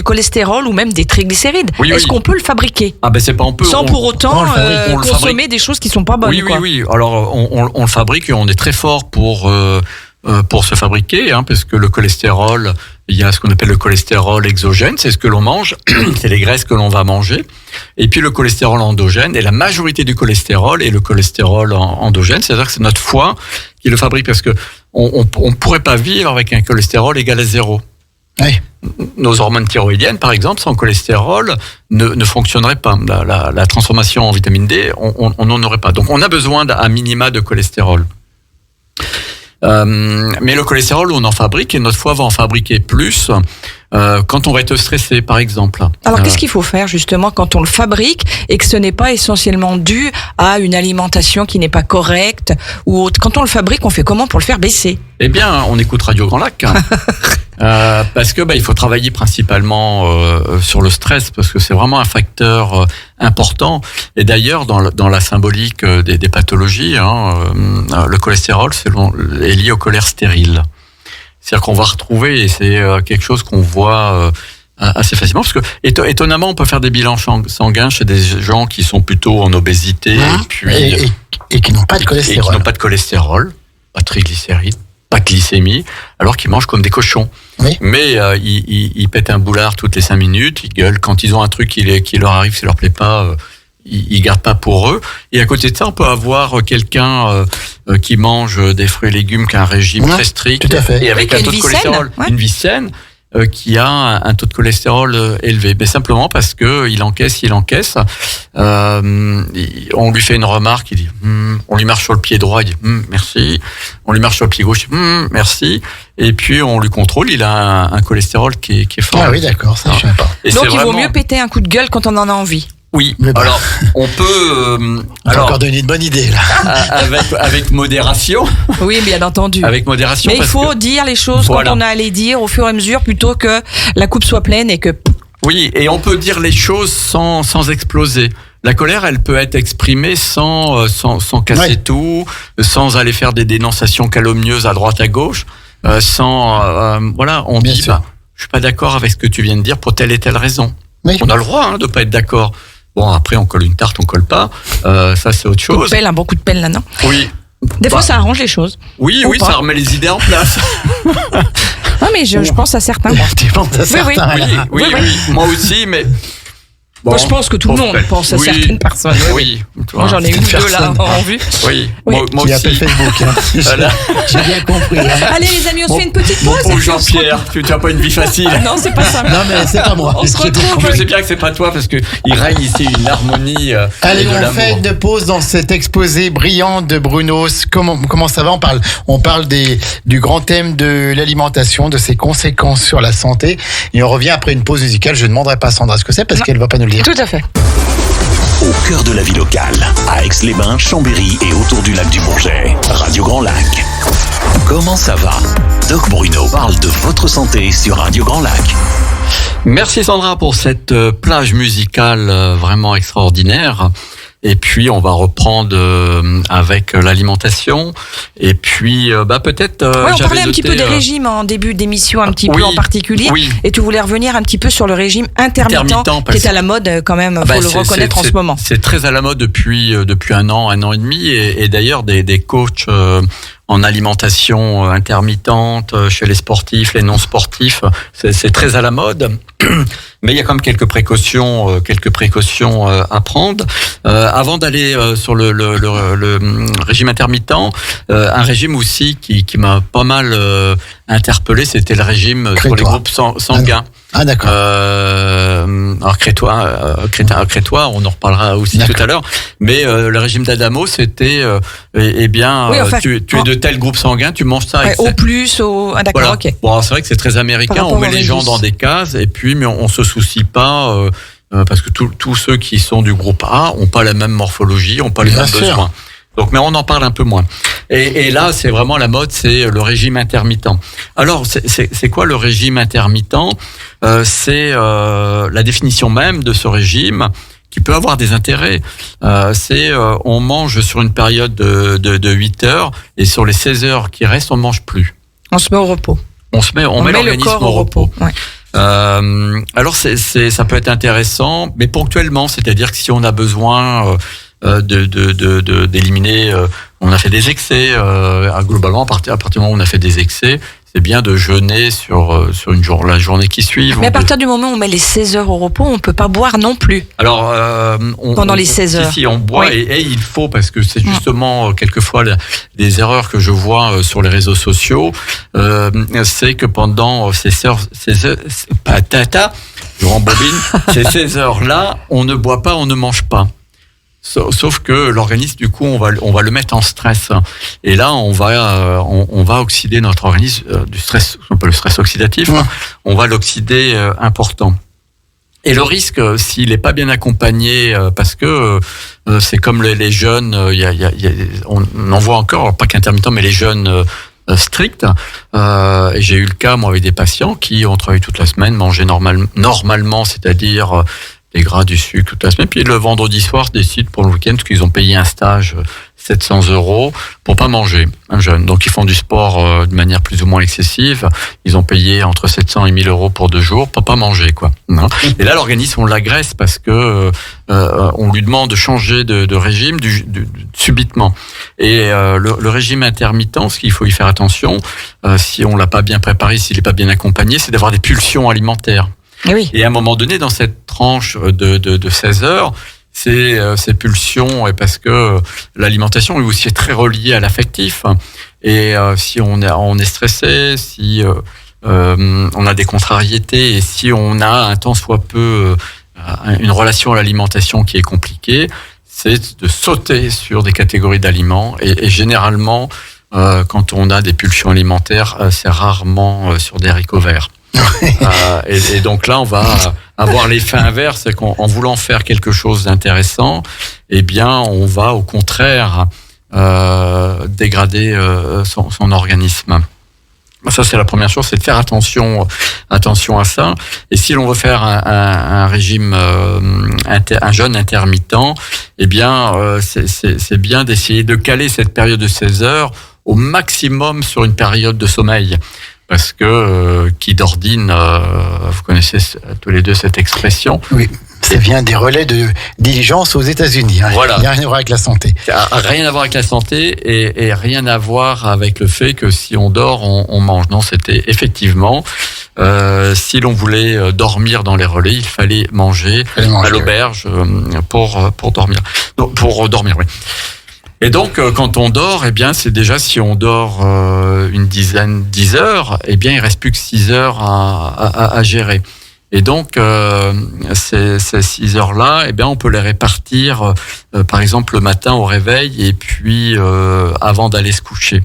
cholestérol ou même des triglycérides. Est-ce qu'on peut le fabriquer? C'est pas on peut. Sans pour autant consommer des choses qui sont pas bonnes. Oui. Alors, on le fabrique et on est très fort pour se fabriquer, parce que le cholestérol, il y a ce qu'on appelle le cholestérol exogène, c'est ce que l'on mange, c'est les graisses que l'on va manger, et puis le cholestérol endogène, et la majorité du cholestérol est le cholestérol endogène, c'est-à-dire que c'est notre foie qui le fabrique, parce que on pourrait pas vivre avec un cholestérol égal à 0. Oui. Nos hormones thyroïdiennes, par exemple, sans cholestérol, ne fonctionneraient pas. La transformation en vitamine D, on n'en aurait pas. Donc on a besoin d'un minima de cholestérol. Mais le cholestérol, on en fabrique et notre foie va en fabriquer plus quand on va être stressé, par exemple. Alors, qu'est-ce qu'il faut faire justement quand on le fabrique et que ce n'est pas essentiellement dû à une alimentation qui n'est pas correcte ou autre? Quand on le fabrique, on fait comment pour le faire baisser? Eh bien, on écoute Radio Grand Lac. Parce que il faut travailler principalement sur le stress, parce que c'est vraiment un facteur important. Et d'ailleurs, dans la symbolique des pathologies, le cholestérol est lié au colère stérile. C'est-à-dire qu'on va retrouver, et c'est quelque chose qu'on voit assez facilement, parce que étonnamment, on peut faire des bilans sanguins chez des gens qui sont plutôt en obésité et qui n'ont pas de cholestérol. Et qui n'ont pas de cholestérol, pas de triglycérides, pas de glycémie, alors qu'ils mangent comme des cochons. Oui. Mais ils pètent un boulard toutes les 5 minutes, ils gueulent. Quand ils ont un truc qui leur arrive, ça leur plaît pas, ils gardent pas pour eux. Et à côté de ça, on peut avoir quelqu'un qui mange des fruits et légumes, qui a un régime très strict, tout à fait. et avec un taux de cholestérol, une vie saine, qui a un taux de cholestérol élevé. Mais simplement parce que il encaisse. On lui fait une remarque, il dit on lui marche sur le pied droit, il dit merci. On lui marche sur le pied gauche, il dit merci. Et puis on lui contrôle, il a un cholestérol qui est fort. Ah oui, d'accord, ça je sais pas. Et donc il vaut mieux péter un coup de gueule quand on en a envie. Oui, alors on peut... encore donné une bonne idée là. Avec modération. Oui, bien entendu. Avec modération. Mais il faut dire les choses quand on a à les dire au fur et à mesure, plutôt que la coupe soit pleine et que... Oui, et on peut dire les choses sans exploser. La colère, elle peut être exprimée sans casser tout, sans aller faire des dénonciations calomnieuses à droite à gauche, on dit je suis pas d'accord avec ce que tu viens de dire pour telle et telle raison. Oui. On a le droit de pas être d'accord. Bon, après, on colle une tarte, on colle pas. Ça, c'est autre chose. Un bon coup de pelle, là, non? Oui. Des fois, ça arrange les choses. Oui, ça remet les idées en place. Non, mais je pense à certains. Tu penses à certains. Oui. Moi aussi, mais Moi, je pense que tout le monde pense à certaines personnes. Oui. Moi, j'en ai une ou deux là en vue. Oui. Oui. Moi Qui aussi. appelle Facebook. Hein. Voilà. J'ai bien compris. Hein. Allez, les amis, on se fait une petite pause. Bon, Jean-Pierre, tu n'as pas une vie facile. Non, c'est pas simple. Non, mais c'est pas moi. On se retrouve. Je sais bien que c'est pas toi parce que il règne ici une harmonie. Allez, et de on l'amour. fait une pause dans cet exposé brillant de Bruno. Comment ça va? On parle du grand thème de l'alimentation, de ses conséquences sur la santé. Et on revient après une pause musicale. Je ne demanderai pas à Sandra ce que c'est parce qu'elle va pas nous le dire. Tout à fait. Au cœur de la vie locale, à Aix-les-Bains, Chambéry et autour du lac du Bourget. Radio Grand Lac. Comment ça va? Doc Bruno parle de votre santé sur Radio Grand Lac. Merci Sandra pour cette plage musicale vraiment extraordinaire. Et puis on va reprendre avec l'alimentation. Et puis peut-être. On parlait un petit peu des régimes en début d'émission, un petit peu en particulier. Oui. Et tu voulais revenir un petit peu sur le régime intermittent qui est à la mode quand même. Faut le reconnaître en ce moment. C'est très à la mode depuis un an et demi. Et d'ailleurs des coachs en alimentation intermittente chez les sportifs, les non sportifs, c'est très à la mode. Mais il y a quand même quelques précautions à prendre. Avant d'aller sur le régime intermittent, un régime aussi qui m'a pas mal interpellé, c'était le régime sur les groupes sanguins. Ah d'accord. Alors crétois, on en reparlera aussi tout à l'heure. Mais le régime d'Adamo, c'était tu es de tel groupe sanguin, tu manges ça. Au plus, d'accord, voilà. ok. Bon, c'est vrai que c'est très américain. On met les gens dans des cases et puis mais on se soucie pas parce que tous ceux qui sont du groupe A ont pas la même morphologie, ont pas les mêmes besoins. Donc, mais on en parle un peu moins. Et là, c'est vraiment la mode, c'est le régime intermittent. Alors, c'est quoi le régime intermittent? C'est la définition même de ce régime qui peut avoir des intérêts. On mange sur une période de 8 heures et sur les 16 heures qui restent, on ne mange plus. On se met au repos. On met l'organisme au repos. Ouais. Alors, ça peut être intéressant, mais ponctuellement, c'est-à-dire que si on a besoin d'éliminer, on a fait des excès, globalement, à partir du moment où on a fait des excès, c'est bien de jeûner sur la journée qui suit. Mais à partir du moment où on met les 16 heures au repos, on peut pas boire non plus. Alors, pendant les 16 heures. Si, on boit, oui. et il faut, parce que c'est justement quelquebfois des erreurs que je vois sur les réseaux sociaux, c'est que pendant ces heures, je rembobine, ces 16 heures-là, on ne boit pas, on ne mange pas. Sauf que l'organisme, du coup, on va le mettre en stress. Et là, on va oxyder notre organisme du stress, on appelle le stress oxydatif. Ouais. On va l'oxyder important. Et le risque, s'il n'est pas bien accompagné, parce que c'est comme les jeunes, on en voit encore, pas qu'intermittent, mais les jeunes stricts. Et j'ai eu le cas, moi, avec des patients qui ont travaillé toute la semaine, mangeaient normalement, c'est-à-dire des gras, du sucre toute la semaine. Puis le vendredi soir, décident pour le week-end, parce qu'ils ont payé un stage 700 € pour pas manger, un jeune. Donc ils font du sport de manière plus ou moins excessive. Ils ont payé entre 700 et 1000 € pour 2 jours pour pas manger, quoi. Et là, l'organisme, on l'agresse parce que on lui demande de changer de régime subitement. Et le régime intermittent, ce qu'il faut y faire attention, si on l'a pas bien préparé, s'il est pas bien accompagné, c'est d'avoir des pulsions alimentaires. Oui. Et à un moment donné, dans cette tranche de 16 heures, ces pulsions, et parce que l'alimentation est aussi très reliée à l'affectif. Et si on est stressé, si on a des contrariétés, et si on a un tant soit peu une relation à l'alimentation qui est compliquée, c'est de sauter sur des catégories d'aliments. Et généralement, quand on a des pulsions alimentaires, c'est rarement sur des haricots verts. Et donc là, on va avoir l'effet inverse, c'est qu'en voulant faire quelque chose d'intéressant, eh bien, on va au contraire dégrader son organisme. Ça, c'est la première chose, c'est de faire attention à ça. Et si l'on veut faire un régime, un jeûne intermittent, eh bien, c'est bien d'essayer de caler cette période de 16 heures au maximum sur une période de sommeil. Parce que qui d'ordine, vous connaissez tous les deux cette expression. Oui, ça vient des relais de diligence aux États-Unis. Voilà. Il n'y a rien à voir avec la santé. Rien à voir avec la santé et rien à voir avec le fait que si on dort, on mange. Non, c'était effectivement si l'on voulait dormir dans les relais, il fallait manger à l'auberge pour dormir. Donc, pour dormir, oui. Et donc, quand on dort, eh bien, c'est déjà, si on dort une 10 heures, eh bien, il reste plus que 6 heures à gérer. Et donc, ces 6 heures-là, eh bien, on peut les répartir, par exemple, le matin au réveil et puis avant d'aller se coucher.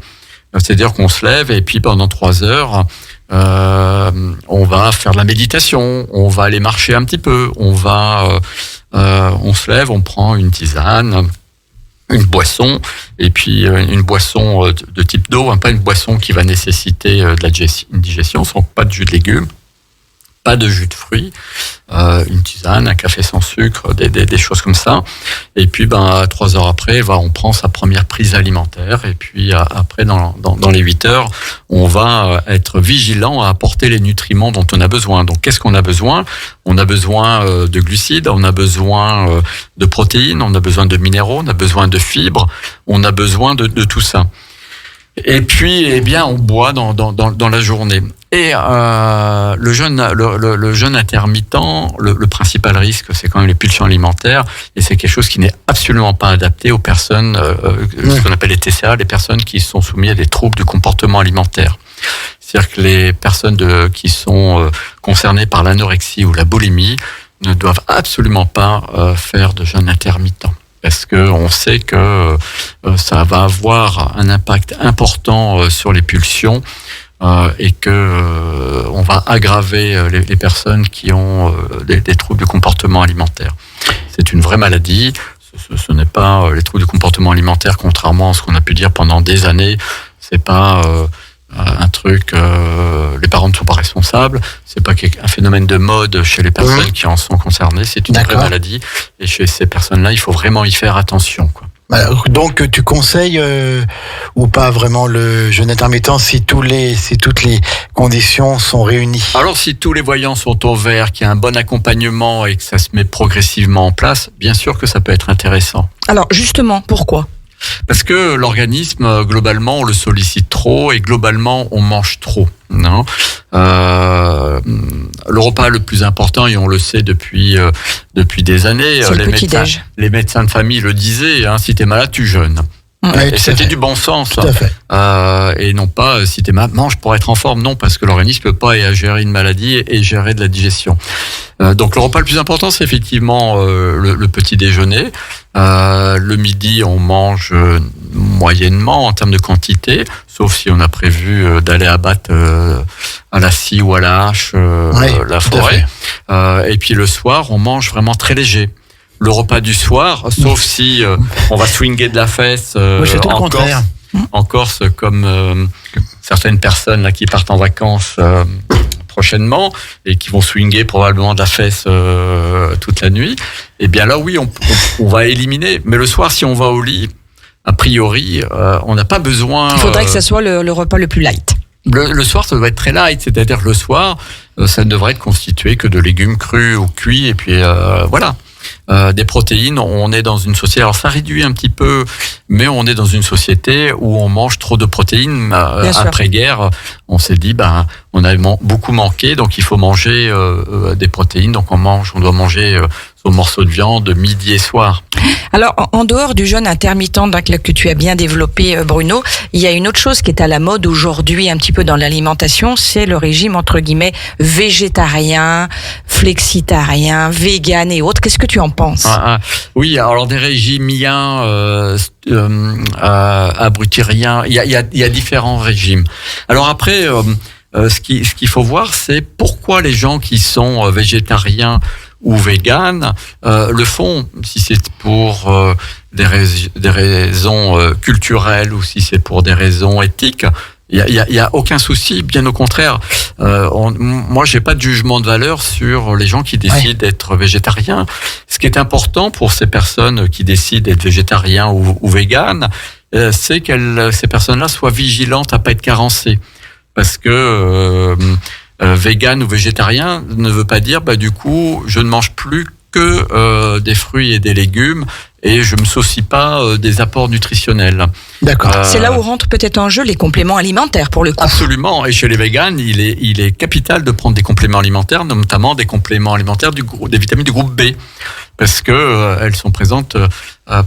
C'est-à-dire qu'on se lève et puis pendant 3 heures, on va faire de la méditation, on va aller marcher un petit peu, on se lève, on prend une tisane, une boisson, et puis une boisson de type d'eau, pas une boisson qui va nécessiter de la digestion, pas de jus de légumes, pas de jus de fruits, une tisane, un café sans sucre, des choses comme ça. Et puis, 3 heures après, on prend sa première prise alimentaire. Et puis après, dans les 8 heures, on va être vigilant à apporter les nutriments dont on a besoin. Donc, qu'est-ce qu'on a besoin ? On a besoin de glucides, on a besoin de protéines, on a besoin de minéraux, on a besoin de fibres, on a besoin de tout ça. Et puis, eh bien, on boit dans la journée. Et le jeûne intermittent, le principal risque, c'est quand même les pulsions alimentaires, et c'est quelque chose qui n'est absolument pas adapté aux personnes, ce qu'on appelle les TCA, les personnes qui sont soumises à des troubles du comportement alimentaire. C'est-à-dire que les personnes qui sont concernées par l'anorexie ou la boulimie ne doivent absolument pas faire de jeûne intermittent. Parce que on sait que ça va avoir un impact important sur les pulsions et que on va aggraver les personnes qui ont des troubles du comportement alimentaire. C'est une vraie maladie. Ce n'est pas les troubles du comportement alimentaire, contrairement à ce qu'on a pu dire pendant des années. C'est pas un truc, les parents ne sont pas responsables, c'est pas un phénomène de mode chez les personnes qui en sont concernées, c'est une vraie maladie, et chez ces personnes-là, il faut vraiment y faire attention, quoi. Donc tu conseilles ou pas vraiment le jeûne intermittent si toutes les conditions sont réunies? Alors si tous les voyants sont au vert, qu'il y a un bon accompagnement et que ça se met progressivement en place, bien sûr que ça peut être intéressant. Alors justement, pourquoi ? Parce que l'organisme, globalement, on le sollicite trop et globalement, on mange trop. Non, le repas le plus important, et on le sait depuis des années, les médecins de famille le disaient, si t'es malade, tu jeûnes. Ouais, et c'était du bon sens. Tout à fait. Et non pas, si t'es malade, mange pour être en forme. Non, parce que l'organisme peut pas gérer une maladie et gérer de la digestion. Donc le repas le plus important, c'est effectivement le petit déjeuner. Le midi, on mange moyennement en termes de quantité, sauf si on a prévu d'aller abattre à la scie ou à la hache la forêt. Et puis le soir, on mange vraiment très léger. Le repas du soir, sauf si on va swinger de la fesse en Corse, comme certaines personnes là qui partent en vacances prochainement et qui vont swinger probablement de la fesse toute la nuit. Et bien là, oui, on va éliminer. Mais le soir, si on va au lit, a priori, on n'a pas besoin. Il faudrait que ça soit le repas le plus light. Le soir, ça doit être très light, c'est-à-dire le soir, ça ne devrait être constitué que de légumes crus ou cuits, et puis voilà. Des protéines, on est dans une société, alors ça réduit un petit peu, mais on est dans une société où on mange trop de protéines. Après-guerre, on s'est dit, on a beaucoup manqué, donc il faut manger des protéines, donc on doit manger son morceau de viande midi et soir. Alors, en dehors du jeûne intermittent que tu as bien développé, Bruno, il y a une autre chose qui est à la mode aujourd'hui un petit peu dans l'alimentation, c'est le régime entre guillemets végétarien, flexitarien, vegan et autres. Qu'est-ce que tu en penses ? Oui, alors des régimes abrutiriens, il y a différents régimes. Alors après, ce qu'il faut voir, c'est pourquoi les gens qui sont végétariens ou véganes le font, si c'est pour des raisons culturelles ou si c'est pour des raisons éthiques. Il y a aucun souci, bien au contraire. Moi, j'ai pas de jugement de valeur sur les gens qui décident d'être végétariens. Ce qui est important pour ces personnes qui décident d'être végétariens ou véganes, c'est que ces personnes-là soient vigilantes à pas être carencées. Parce que vegan ou végétarien ne veut pas dire, du coup, je ne mange plus que des fruits et des légumes et je me soucie pas des apports nutritionnels. D'accord. C'est là où rentrent peut-être en jeu les compléments alimentaires pour le coup. Absolument. Et chez les véganes, il est capital de prendre des compléments alimentaires, notamment des compléments alimentaires des vitamines du groupe B, parce que elles sont présentes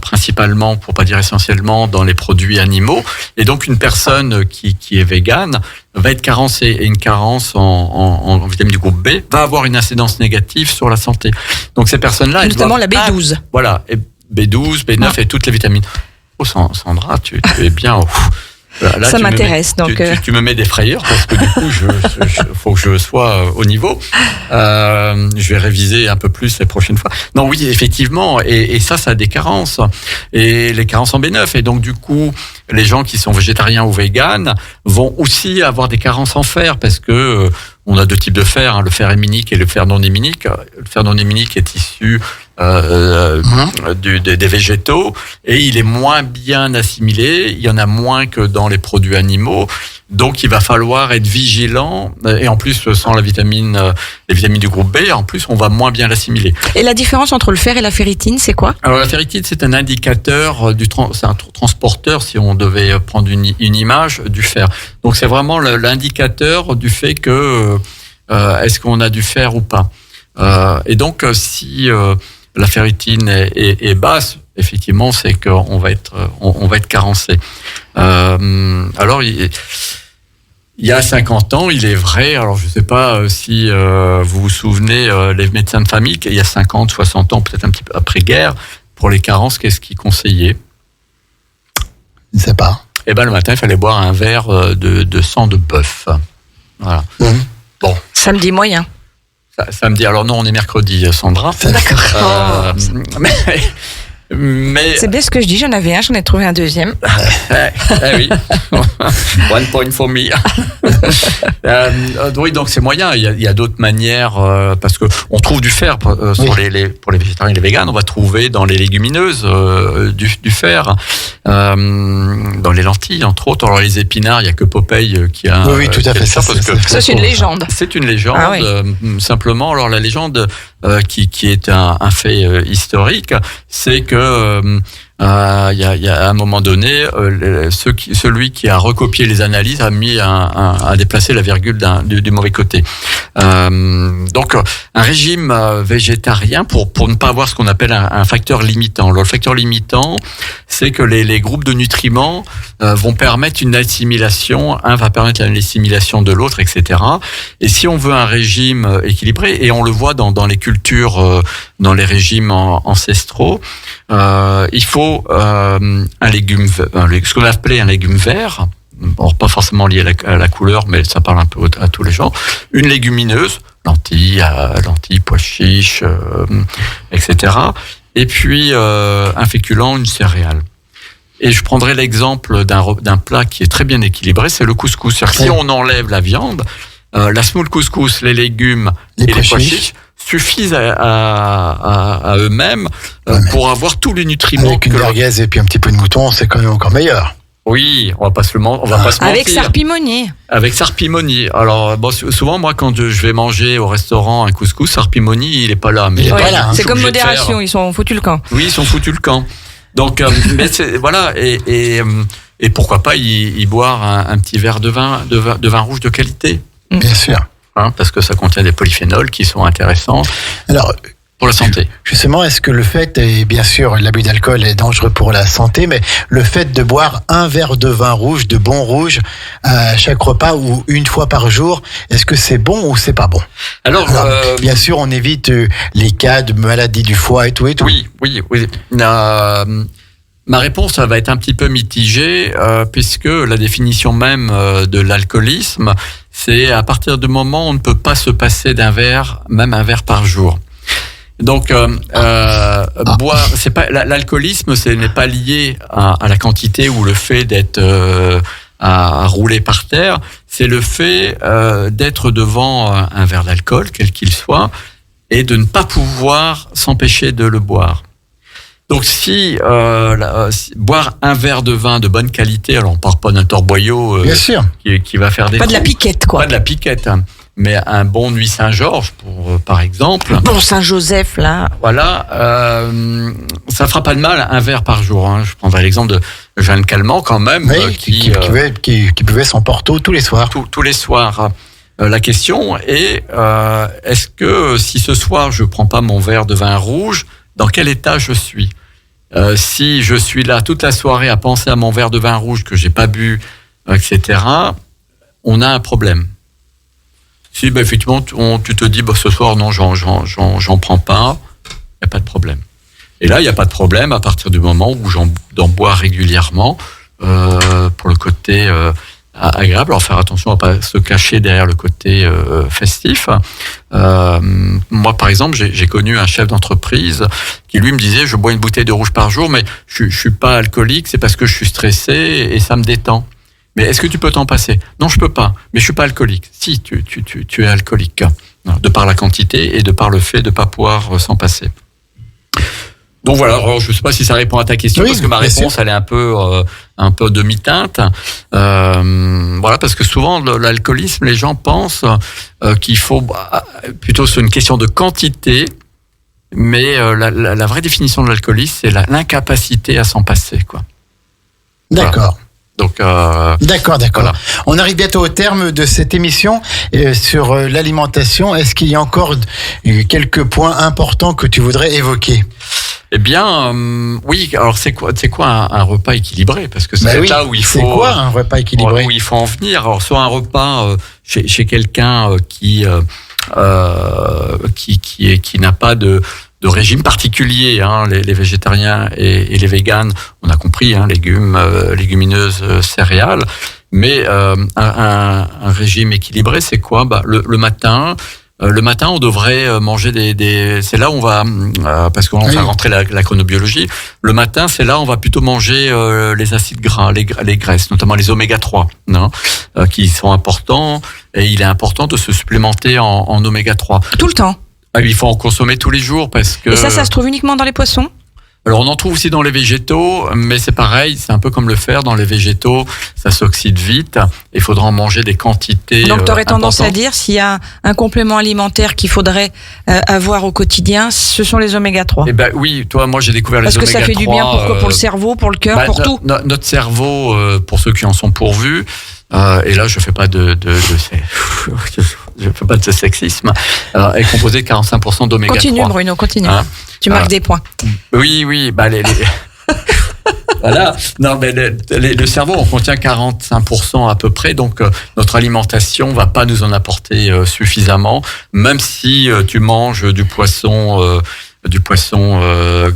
principalement, pour pas dire essentiellement, dans les produits animaux. Et donc une personne qui est végane va être carencée, et une carence en vitamines du groupe B va avoir une incidence négative sur la santé. Donc ces personnes-là, notamment la B12. Voilà, et B12, B9 et toutes les vitamines. Oh Sandra, tu es bien. Là, ça m'intéresse. Tu me mets des frayeurs parce que du coup, faut que je sois au niveau. Je vais réviser un peu plus les prochaines fois. Non, oui, effectivement, et ça a des carences, et les carences en B9. Et donc du coup, les gens qui sont végétariens ou véganes vont aussi avoir des carences en fer parce que on a deux types de fer, le fer héminique et le fer non héminique. Le fer non héminique est issu des végétaux et il est moins bien assimilé, il y en a moins que dans les produits animaux, donc il va falloir être vigilant et en plus sans les vitamines du groupe B, en plus on va moins bien l'assimiler. Et la différence entre le fer et la ferritine, c'est quoi ? Alors la ferritine, c'est un indicateur c'est un transporteur, si on devait prendre une image du fer. Donc c'est vraiment l'indicateur du fait que est-ce qu'on a du fer ou pas. Et donc si la ferritine est basse, effectivement, c'est qu'on va être carencé. Alors, il y a 50 ans, il est vrai, alors je ne sais pas si vous vous souvenez, les médecins de famille, il y a 50, 60 ans, peut-être un petit peu après-guerre, pour les carences, qu'est-ce qu'ils conseillaient ? Je ne sais pas. Eh ben, le matin, il fallait boire un verre de sang de bœuf. Voilà. Bon. Samedi moyen. Samedi, alors non, on est mercredi, Sandra. D'accord. Mais c'est bien ce que je dis, j'en avais un, j'en ai trouvé un deuxième. Oui. 1 point for me. Oui, donc c'est moyen. Il y a d'autres manières parce que on trouve du fer pour les végétariens et les véganes. On va trouver dans les légumineuses du fer, dans les lentilles entre autres. Alors les épinards, il y a que Popeye qui a. Oui, tout à fait. Ça c'est une légende. C'est une légende. Simplement, alors la légende qui est un fait historique, c'est que il y a à un moment donné, celui qui a recopié les analyses a mis a déplacé la virgule du mauvais côté. Donc un régime végétarien pour ne pas avoir ce qu'on appelle un facteur limitant. Alors, le facteur limitant, c'est que les groupes de nutriments vont permettre une assimilation. Un va permettre l'assimilation de l'autre, etc. Et si on veut un régime équilibré, et on le voit dans les cultures, dans les régimes ancestraux, il faut un légume, ce qu'on appelait un légume vert. Bon, pas forcément lié à la couleur, mais ça parle un peu à tous les gens. Une légumineuse, lentilles, pois chiches, etc. Et puis un féculent, une céréale. Et je prendrai l'exemple d'un plat qui est très bien équilibré, c'est le couscous. Si on enlève la viande, la semoule couscous, les légumes et les pois chiches suffisent à eux-mêmes pour avoir tous les nutriments. Avec une merguez et puis un petit peu de mouton, c'est quand même encore meilleur. Oui, on va pas se mentir. Avec sarpimonie. Avec sarpimonie. Alors, souvent, moi, quand je vais manger au restaurant un couscous, sarpimonie, il est pas là. Mais c'est comme modération, ils sont foutus le camp. Oui, ils sont foutus le camp. Donc, mais voilà, et pourquoi pas y boire un petit verre de vin rouge de qualité. Bien sûr. Parce que ça contient des polyphénols qui sont intéressants. Alors, pour la santé. Justement, est-ce que le fait, et bien sûr, l'abus d'alcool est dangereux pour la santé, mais le fait de boire un verre de vin rouge, de bon rouge, à chaque repas ou une fois par jour, est-ce que c'est bon ou c'est pas bon ? Alors bien sûr, on évite les cas de maladies du foie et tout et tout. Oui. Ma réponse, ça va être un petit peu mitigée, puisque la définition même de l'alcoolisme, c'est à partir du moment où on ne peut pas se passer d'un verre, même un verre par jour. Donc, boire, c'est pas l'alcoolisme, ce n'est pas lié à la quantité ou le fait d'être à rouler par terre. C'est le fait d'être devant un verre d'alcool, quel qu'il soit, et de ne pas pouvoir s'empêcher de le boire. Donc, si boire un verre de vin de bonne qualité, alors on part pas d'un torboyau Bien sûr. Qui va faire des pas de la piquette, quoi. Pas de la piquette. mais un bon Nuit Saint-Georges, par exemple. Bon Saint-Joseph, là. Voilà, ça fera pas de mal, un verre par jour. Hein. Je prendrai l'exemple de Jeanne Calment, quand même, oui, qui buvait son Porto tous les soirs. Tous les soirs. La question est, est-ce que si ce soir je prends pas mon verre de vin rouge, dans quel état je suis ? Si je suis là toute la soirée à penser à mon verre de vin rouge que j'ai pas bu, etc., on a un problème. Si effectivement tu te dis ce soir non, j'en prends pas, il y a pas de problème. Et là il y a pas de problème à partir du moment où j'en bois régulièrement pour le côté agréable. Alors faire attention à pas se cacher derrière le côté festif. Moi par exemple j'ai connu un chef d'entreprise qui lui me disait je bois une bouteille de rouge par jour mais je suis pas alcoolique, c'est parce que je suis stressé et ça me détend. Mais est-ce que tu peux t'en passer ? Non, je peux pas, mais je suis pas alcoolique. Si, tu es alcoolique, de par la quantité et de par le fait de pas pouvoir s'en passer. Donc voilà, alors je sais pas si ça répond à ta question, parce que ma réponse, elle est un peu demi-teinte. Voilà, parce que souvent, l'alcoolisme, les gens pensent qu'il faut plutôt sur une question de quantité, mais la vraie définition de l'alcoolisme, c'est l'incapacité à s'en passer, quoi. D'accord. Voilà. Donc, D'accord. Voilà. On arrive bientôt au terme de cette émission sur l'alimentation. Est-ce qu'il y a encore quelques points importants que tu voudrais évoquer ? Eh bien, oui. Alors, c'est quoi un repas équilibré ? Parce que c'est là où il faut. C'est quoi un repas équilibré ? Où il faut en venir. Alors, soit un repas chez quelqu'un qui n'a pas de régime particulier, hein, les végétariens et les véganes, on a compris, hein, légumes, légumineuses, céréales. Mais un régime équilibré, c'est quoi ? Le matin, on devrait manger c'est là où on va, parce qu'on va rentrer la chronobiologie. Le matin, c'est là où on va plutôt manger les acides gras, les graisses, notamment les oméga 3, hein, qui sont importants. Et il est important de se supplémenter en oméga 3. Tout le temps. Il faut en consommer tous les jours parce que... Et ça se trouve uniquement dans les poissons ? Alors on en trouve aussi dans les végétaux, mais c'est pareil, c'est un peu comme le fer. Dans les végétaux, ça s'oxyde vite. Il faudra en manger des quantités. Donc tu aurais tendance à dire, s'il y a un complément alimentaire qu'il faudrait avoir au quotidien, ce sont les oméga 3. Eh ben oui, moi j'ai découvert les oméga 3. Parce que ça fait du bien pour le cerveau, pour le cœur, pour tout. Notre cerveau, pour ceux qui en sont pourvus, et là je fais pas je fais pas de sexisme, est composé de 45% d'oméga 3. Continue Bruno, continue. Hein, tu marques des points. Oui, voilà. Non, mais le cerveau en contient 45% à peu près, donc notre alimentation va pas nous en apporter suffisamment, même si tu manges du poisson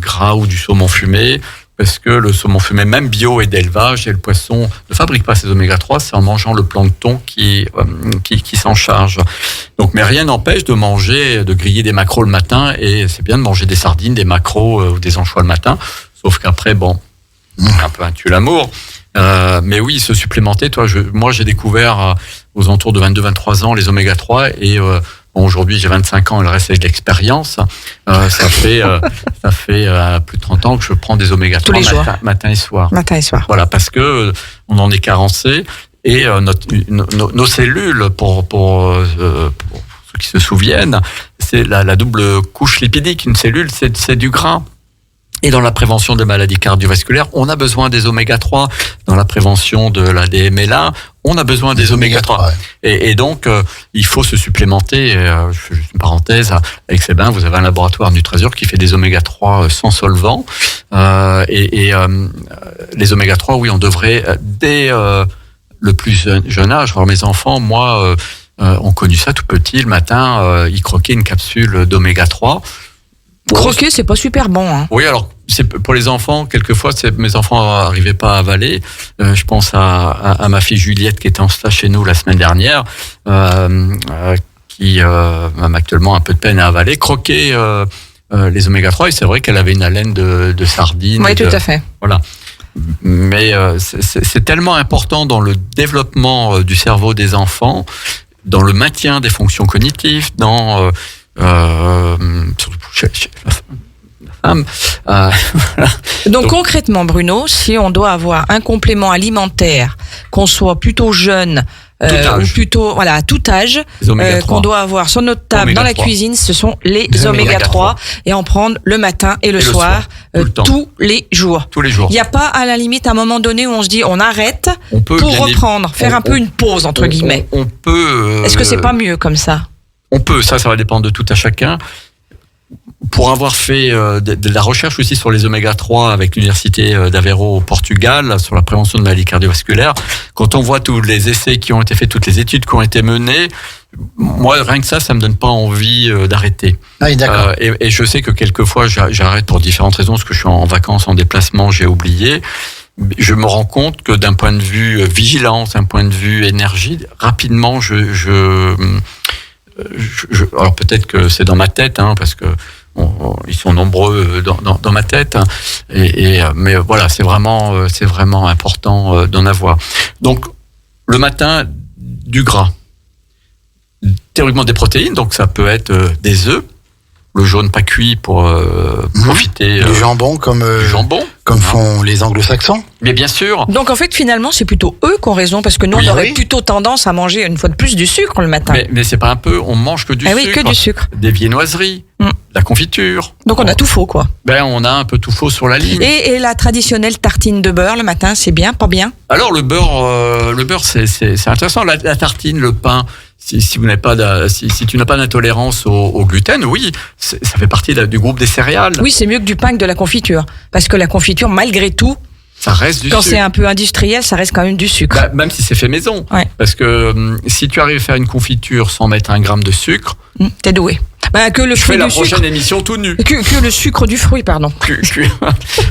gras ou du saumon fumé. Parce que le saumon fumé, même bio et d'élevage, et le poisson ne fabrique pas ces oméga 3, c'est en mangeant le plancton qui s'en charge. Donc, mais rien n'empêche de griller des maquereaux le matin, et c'est bien de manger des sardines, des maquereaux ou des anchois le matin. Sauf qu'après, un peu un tue-l'amour. Mais oui, se supplémenter. Moi, j'ai découvert aux alentours de 22-23 ans les oméga 3 et aujourd'hui, j'ai 25 ans et le reste, c'est de l'expérience. Ça fait plus de 30 ans que je prends des oméga 3 matin et soir. Matin et soir. Voilà, parce que on en est carencé et nos cellules, pour ceux qui se souviennent, c'est la double couche lipidique. Une cellule, c'est du gras. Et dans la prévention des maladies cardiovasculaires, on a besoin des oméga 3. Dans la prévention de la DMLA, on a besoin des oméga 3. Ouais. Et donc, il faut se supplémenter. Je fais juste une parenthèse. Avec Sébastien, vous avez un laboratoire Nutrazur qui fait des oméga 3 sans solvant. Les oméga 3, oui, on devrait, dès le plus jeune âge, voir mes enfants, moi, ont connu ça tout petit. Le matin, ils croquaient une capsule d'oméga 3. Croquer, c'est pas super bon. Hein. Oui, alors c'est pour les enfants. Quelquefois, mes enfants n'arrivaient pas à avaler. Je pense à ma fille Juliette qui était en stage chez nous la semaine dernière, qui a actuellement un peu de peine à avaler. Croquer les oméga 3, et c'est vrai qu'elle avait une haleine de sardines. Oui, tout à fait. Voilà. Mais c'est tellement important dans le développement du cerveau des enfants, dans le maintien des fonctions cognitives, dans surtout chez la femme. Donc concrètement, Bruno, si on doit avoir un complément alimentaire, qu'on soit plutôt jeune âge. ou plutôt à tout âge, Les oméga 3. qu'on doit avoir sur notre table Oméga dans la 3. cuisine, ce sont les Les oméga oméga 3 et en prendre le matin et le soir, tout le temps. tous les jours. Tous les jours. Il n'y a pas à la limite un moment donné où on se dit on arrête On peut pour bien reprendre, faire un peu une pause entre guillemets. On peut. Est-ce que c'est pas mieux comme ça? On peut, ça va dépendre de tout à chacun. Pour avoir fait de la recherche aussi sur les oméga 3 avec l'université d'Aveiro au Portugal, sur la prévention de maladies cardiovasculaires, quand on voit tous les essais qui ont été faits, toutes les études qui ont été menées, moi, rien que ça me donne pas envie d'arrêter. Ah, oui, d'accord. Et je sais que quelquefois, j'arrête pour différentes raisons, parce que je suis en vacances, en déplacement, j'ai oublié. Je me rends compte que d'un point de vue vigilance, d'un point de vue énergie, rapidement, alors peut-être que c'est dans ma tête, parce que ils sont nombreux dans ma tête, mais voilà, c'est vraiment important d'en avoir. Donc le matin, du gras, théoriquement des protéines, donc ça peut être des œufs, le jaune pas cuit pour profiter du jambon du jambon, comme font les anglo-saxons. mais bien sûr. Donc en fait finalement c'est plutôt eux qui ont raison parce que nous Oui, on aurait oui. plutôt tendance à manger une fois de plus du sucre le matin. Mais c'est pas un peu, on mange que du sucre. Oui, que du sucre. Des viennoiseries, la confiture. Donc on a tout faux quoi. On a un peu tout faux sur la ligne. Et la traditionnelle tartine de beurre le matin, c'est bien, pas bien? Alors le beurre, c'est intéressant. La tartine, le pain. Si vous n'avez pas si tu n'as pas d'intolérance au gluten, oui, ça fait partie du groupe des céréales. Oui, c'est mieux que du pain que de la confiture. Parce que la confiture, malgré tout, Ça reste du quand sucre. c'est un peu industriel, ça reste quand même du sucre. Même si c'est fait maison. Ouais. Parce que si tu arrives à faire une confiture sans mettre 1 gramme de sucre, T'es doué. Que le je fais fruit la du sucre. prochaine émission tout nu. Que le sucre du fruit, pardon.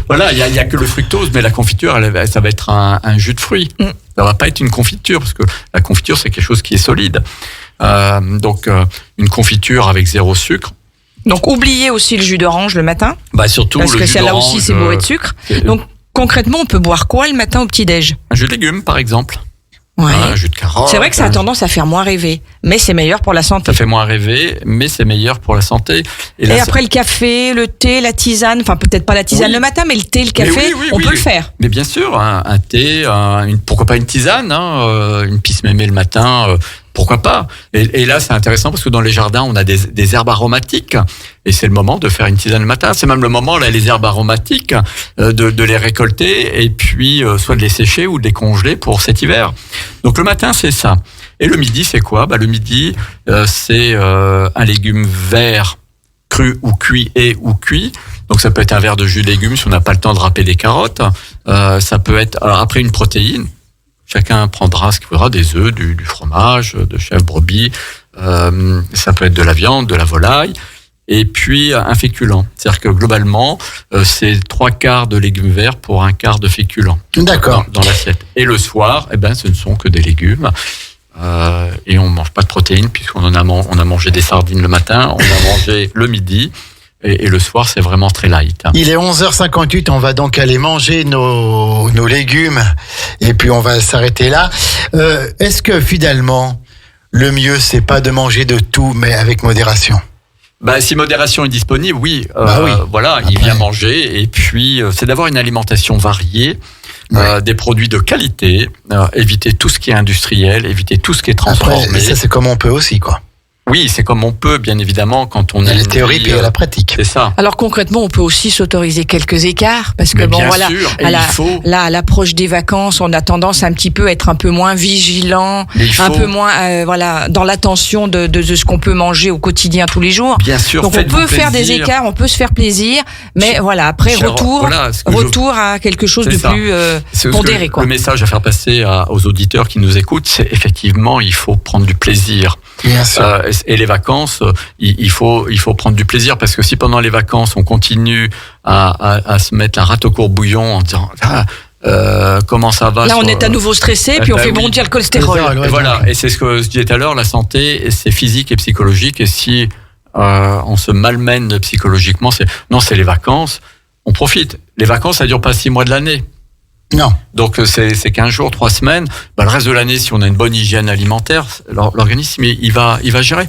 Voilà, il y a que le fructose, mais la confiture, ça va être un jus de fruits. Ça va pas être une confiture, parce que la confiture, c'est quelque chose qui est solide. Donc, une confiture avec 0 sucre. Donc oubliez aussi le jus d'orange le matin. Surtout Parce le que jus c'est là d'orange, aussi c'est bourré de sucre. Donc concrètement, on peut boire quoi le matin au petit-déj? un jus de légumes, par exemple. Ouais. Un jus de carotte. C'est vrai que ça a tendance à faire moins rêver, mais c'est meilleur pour la santé. Ça fait moins rêver, mais c'est meilleur pour la santé. Et après le café, le thé, la tisane, enfin peut-être pas la tisane Oui. le matin, mais le thé, le café, on peut le faire. Mais bien sûr, un thé, pourquoi pas une tisane, une pisse mémé le matin, pourquoi pas. Et là, c'est intéressant parce que dans les jardins, on a des herbes aromatiques et c'est le moment de faire une tisane le matin. C'est même le moment, là, les herbes aromatiques, de les récolter et puis soit de les sécher ou de les congeler pour cet hiver. Donc le matin, c'est ça. Et le midi, c'est quoi? Le midi, c'est un légume vert cru ou cuit ou cuit. Donc ça peut être un verre de jus de légumes si on n'a pas le temps de râper des carottes. Ça peut être après une protéine. Chacun prendra ce qu'il voudra, des œufs, du fromage, de chèvre, brebis. Ça peut être de la viande, de la volaille. Et puis un féculent. C'est-à-dire que globalement, c'est 3/4 de légumes verts pour 1/4 de féculents. D'accord. Dans l'assiette. Et le soir, ce ne sont que des légumes. Et on mange pas de protéines puisqu'on on a mangé des sardines le matin, on a mangé le midi. Et le soir, c'est vraiment très light. Il est 11h58, on va donc aller manger nos légumes et puis on va s'arrêter là. Est-ce que finalement, le mieux, c'est pas de manger de tout, mais avec modération? Si modération est disponible, oui. Oui. Voilà, il vient manger. Et puis, c'est d'avoir une alimentation variée, des produits de qualité, éviter tout ce qui est industriel, éviter tout ce qui est transformé. Après, ça, c'est comme on peut aussi, quoi. Oui, c'est comme on peut, bien évidemment, quand on Il y a a la une théorie vie, puis il y a la pratique. C'est ça. Alors concrètement, on peut aussi s'autoriser quelques écarts parce que Mais bon bien voilà, sûr, et à il faut. à l'approche des vacances, on a tendance un petit peu à être un peu moins vigilant, Mais il un faut. peu moins dans l'attention de ce qu'on peut manger au quotidien tous les jours. Bien sûr, Donc on faites-vous peut faire des plaisir. écarts, on peut se faire plaisir, mais voilà, après Cher- retour voilà, ce que retour à quelque chose C'est de ça. plus C'est ce pondéré que quoi. Le message à faire passer aux auditeurs qui nous écoutent, c'est effectivement, il faut prendre du plaisir. Bien sûr. Et les vacances, il faut prendre du plaisir parce que si pendant les vacances on continue à se mettre la rate au courbouillon en disant comment ça va. Là on est à nouveau stressé, puis on fait monter le cholestérol. Et voilà, et c'est ce que je disais tout à l'heure, la santé, c'est physique et psychologique. Et si on se malmène psychologiquement, c'est les vacances. On profite. Les vacances, ça dure pas 6 mois de l'année. Non. Donc c'est 15 jours, 3 semaines. Le reste de l'année, si on a une bonne hygiène alimentaire, l'organisme il va gérer.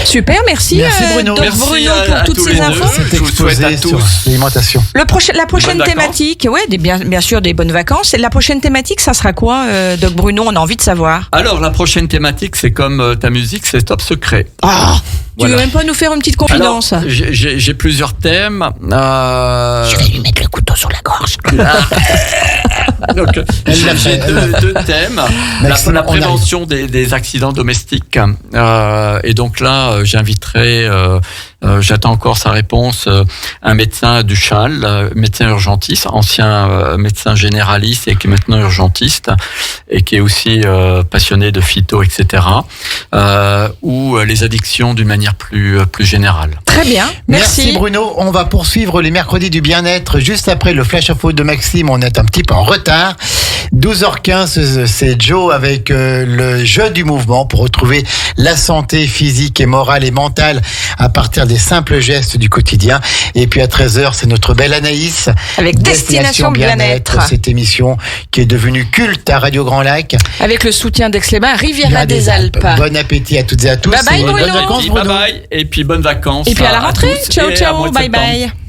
Super, merci Bruno. Doc Merci Bruno à pour toutes tous ces les infos. deux. C'est Je vous souhaite à exposé sur tous. l'alimentation. La prochaine Bonnes thématique, bien sûr des bonnes vacances. Et la prochaine thématique, ça sera quoi, Doc Bruno? On a envie de savoir. Alors, la prochaine thématique, c'est comme ta musique, c'est Top Secret. Ah, tu Voilà. veux même pas nous faire une petite confidence? Alors, j'ai plusieurs thèmes. Je vais lui mettre le couteau sur la gorge. Donc, Elle l'a fait, deux thèmes. Maxime, La on arrive. prévention des accidents domestiques. Et donc là, j'inviterai, j'attends encore sa réponse, un médecin du CHAL, médecin urgentiste, ancien médecin généraliste et qui est maintenant urgentiste et qui est aussi passionné de phyto, etc. Ou les addictions d'une manière plus générale. Très bien, Merci Bruno. On va poursuivre les mercredis du bien-être juste après le flash info de Maxime. On est un petit peu en retard. 12h15, c'est Joe avec le jeu du mouvement pour retrouver la santé physique et morale et mentale à partir des simples gestes du quotidien. Et puis à 13h, c'est notre belle Anaïs Avec Destination Bien-être. Cette émission qui est devenue culte à Radio Grand Lac. Avec le soutien d'Aix-les-Bains, Riviera des Alpes. Bon appétit à toutes et à tous. Bye bye, et bonnes Bruno. vacances, Bye Bruno. bye. Et puis bonnes vacances. Et puis à la rentrée. tous Ciao, et à ciao, mois de bye septembre. bye.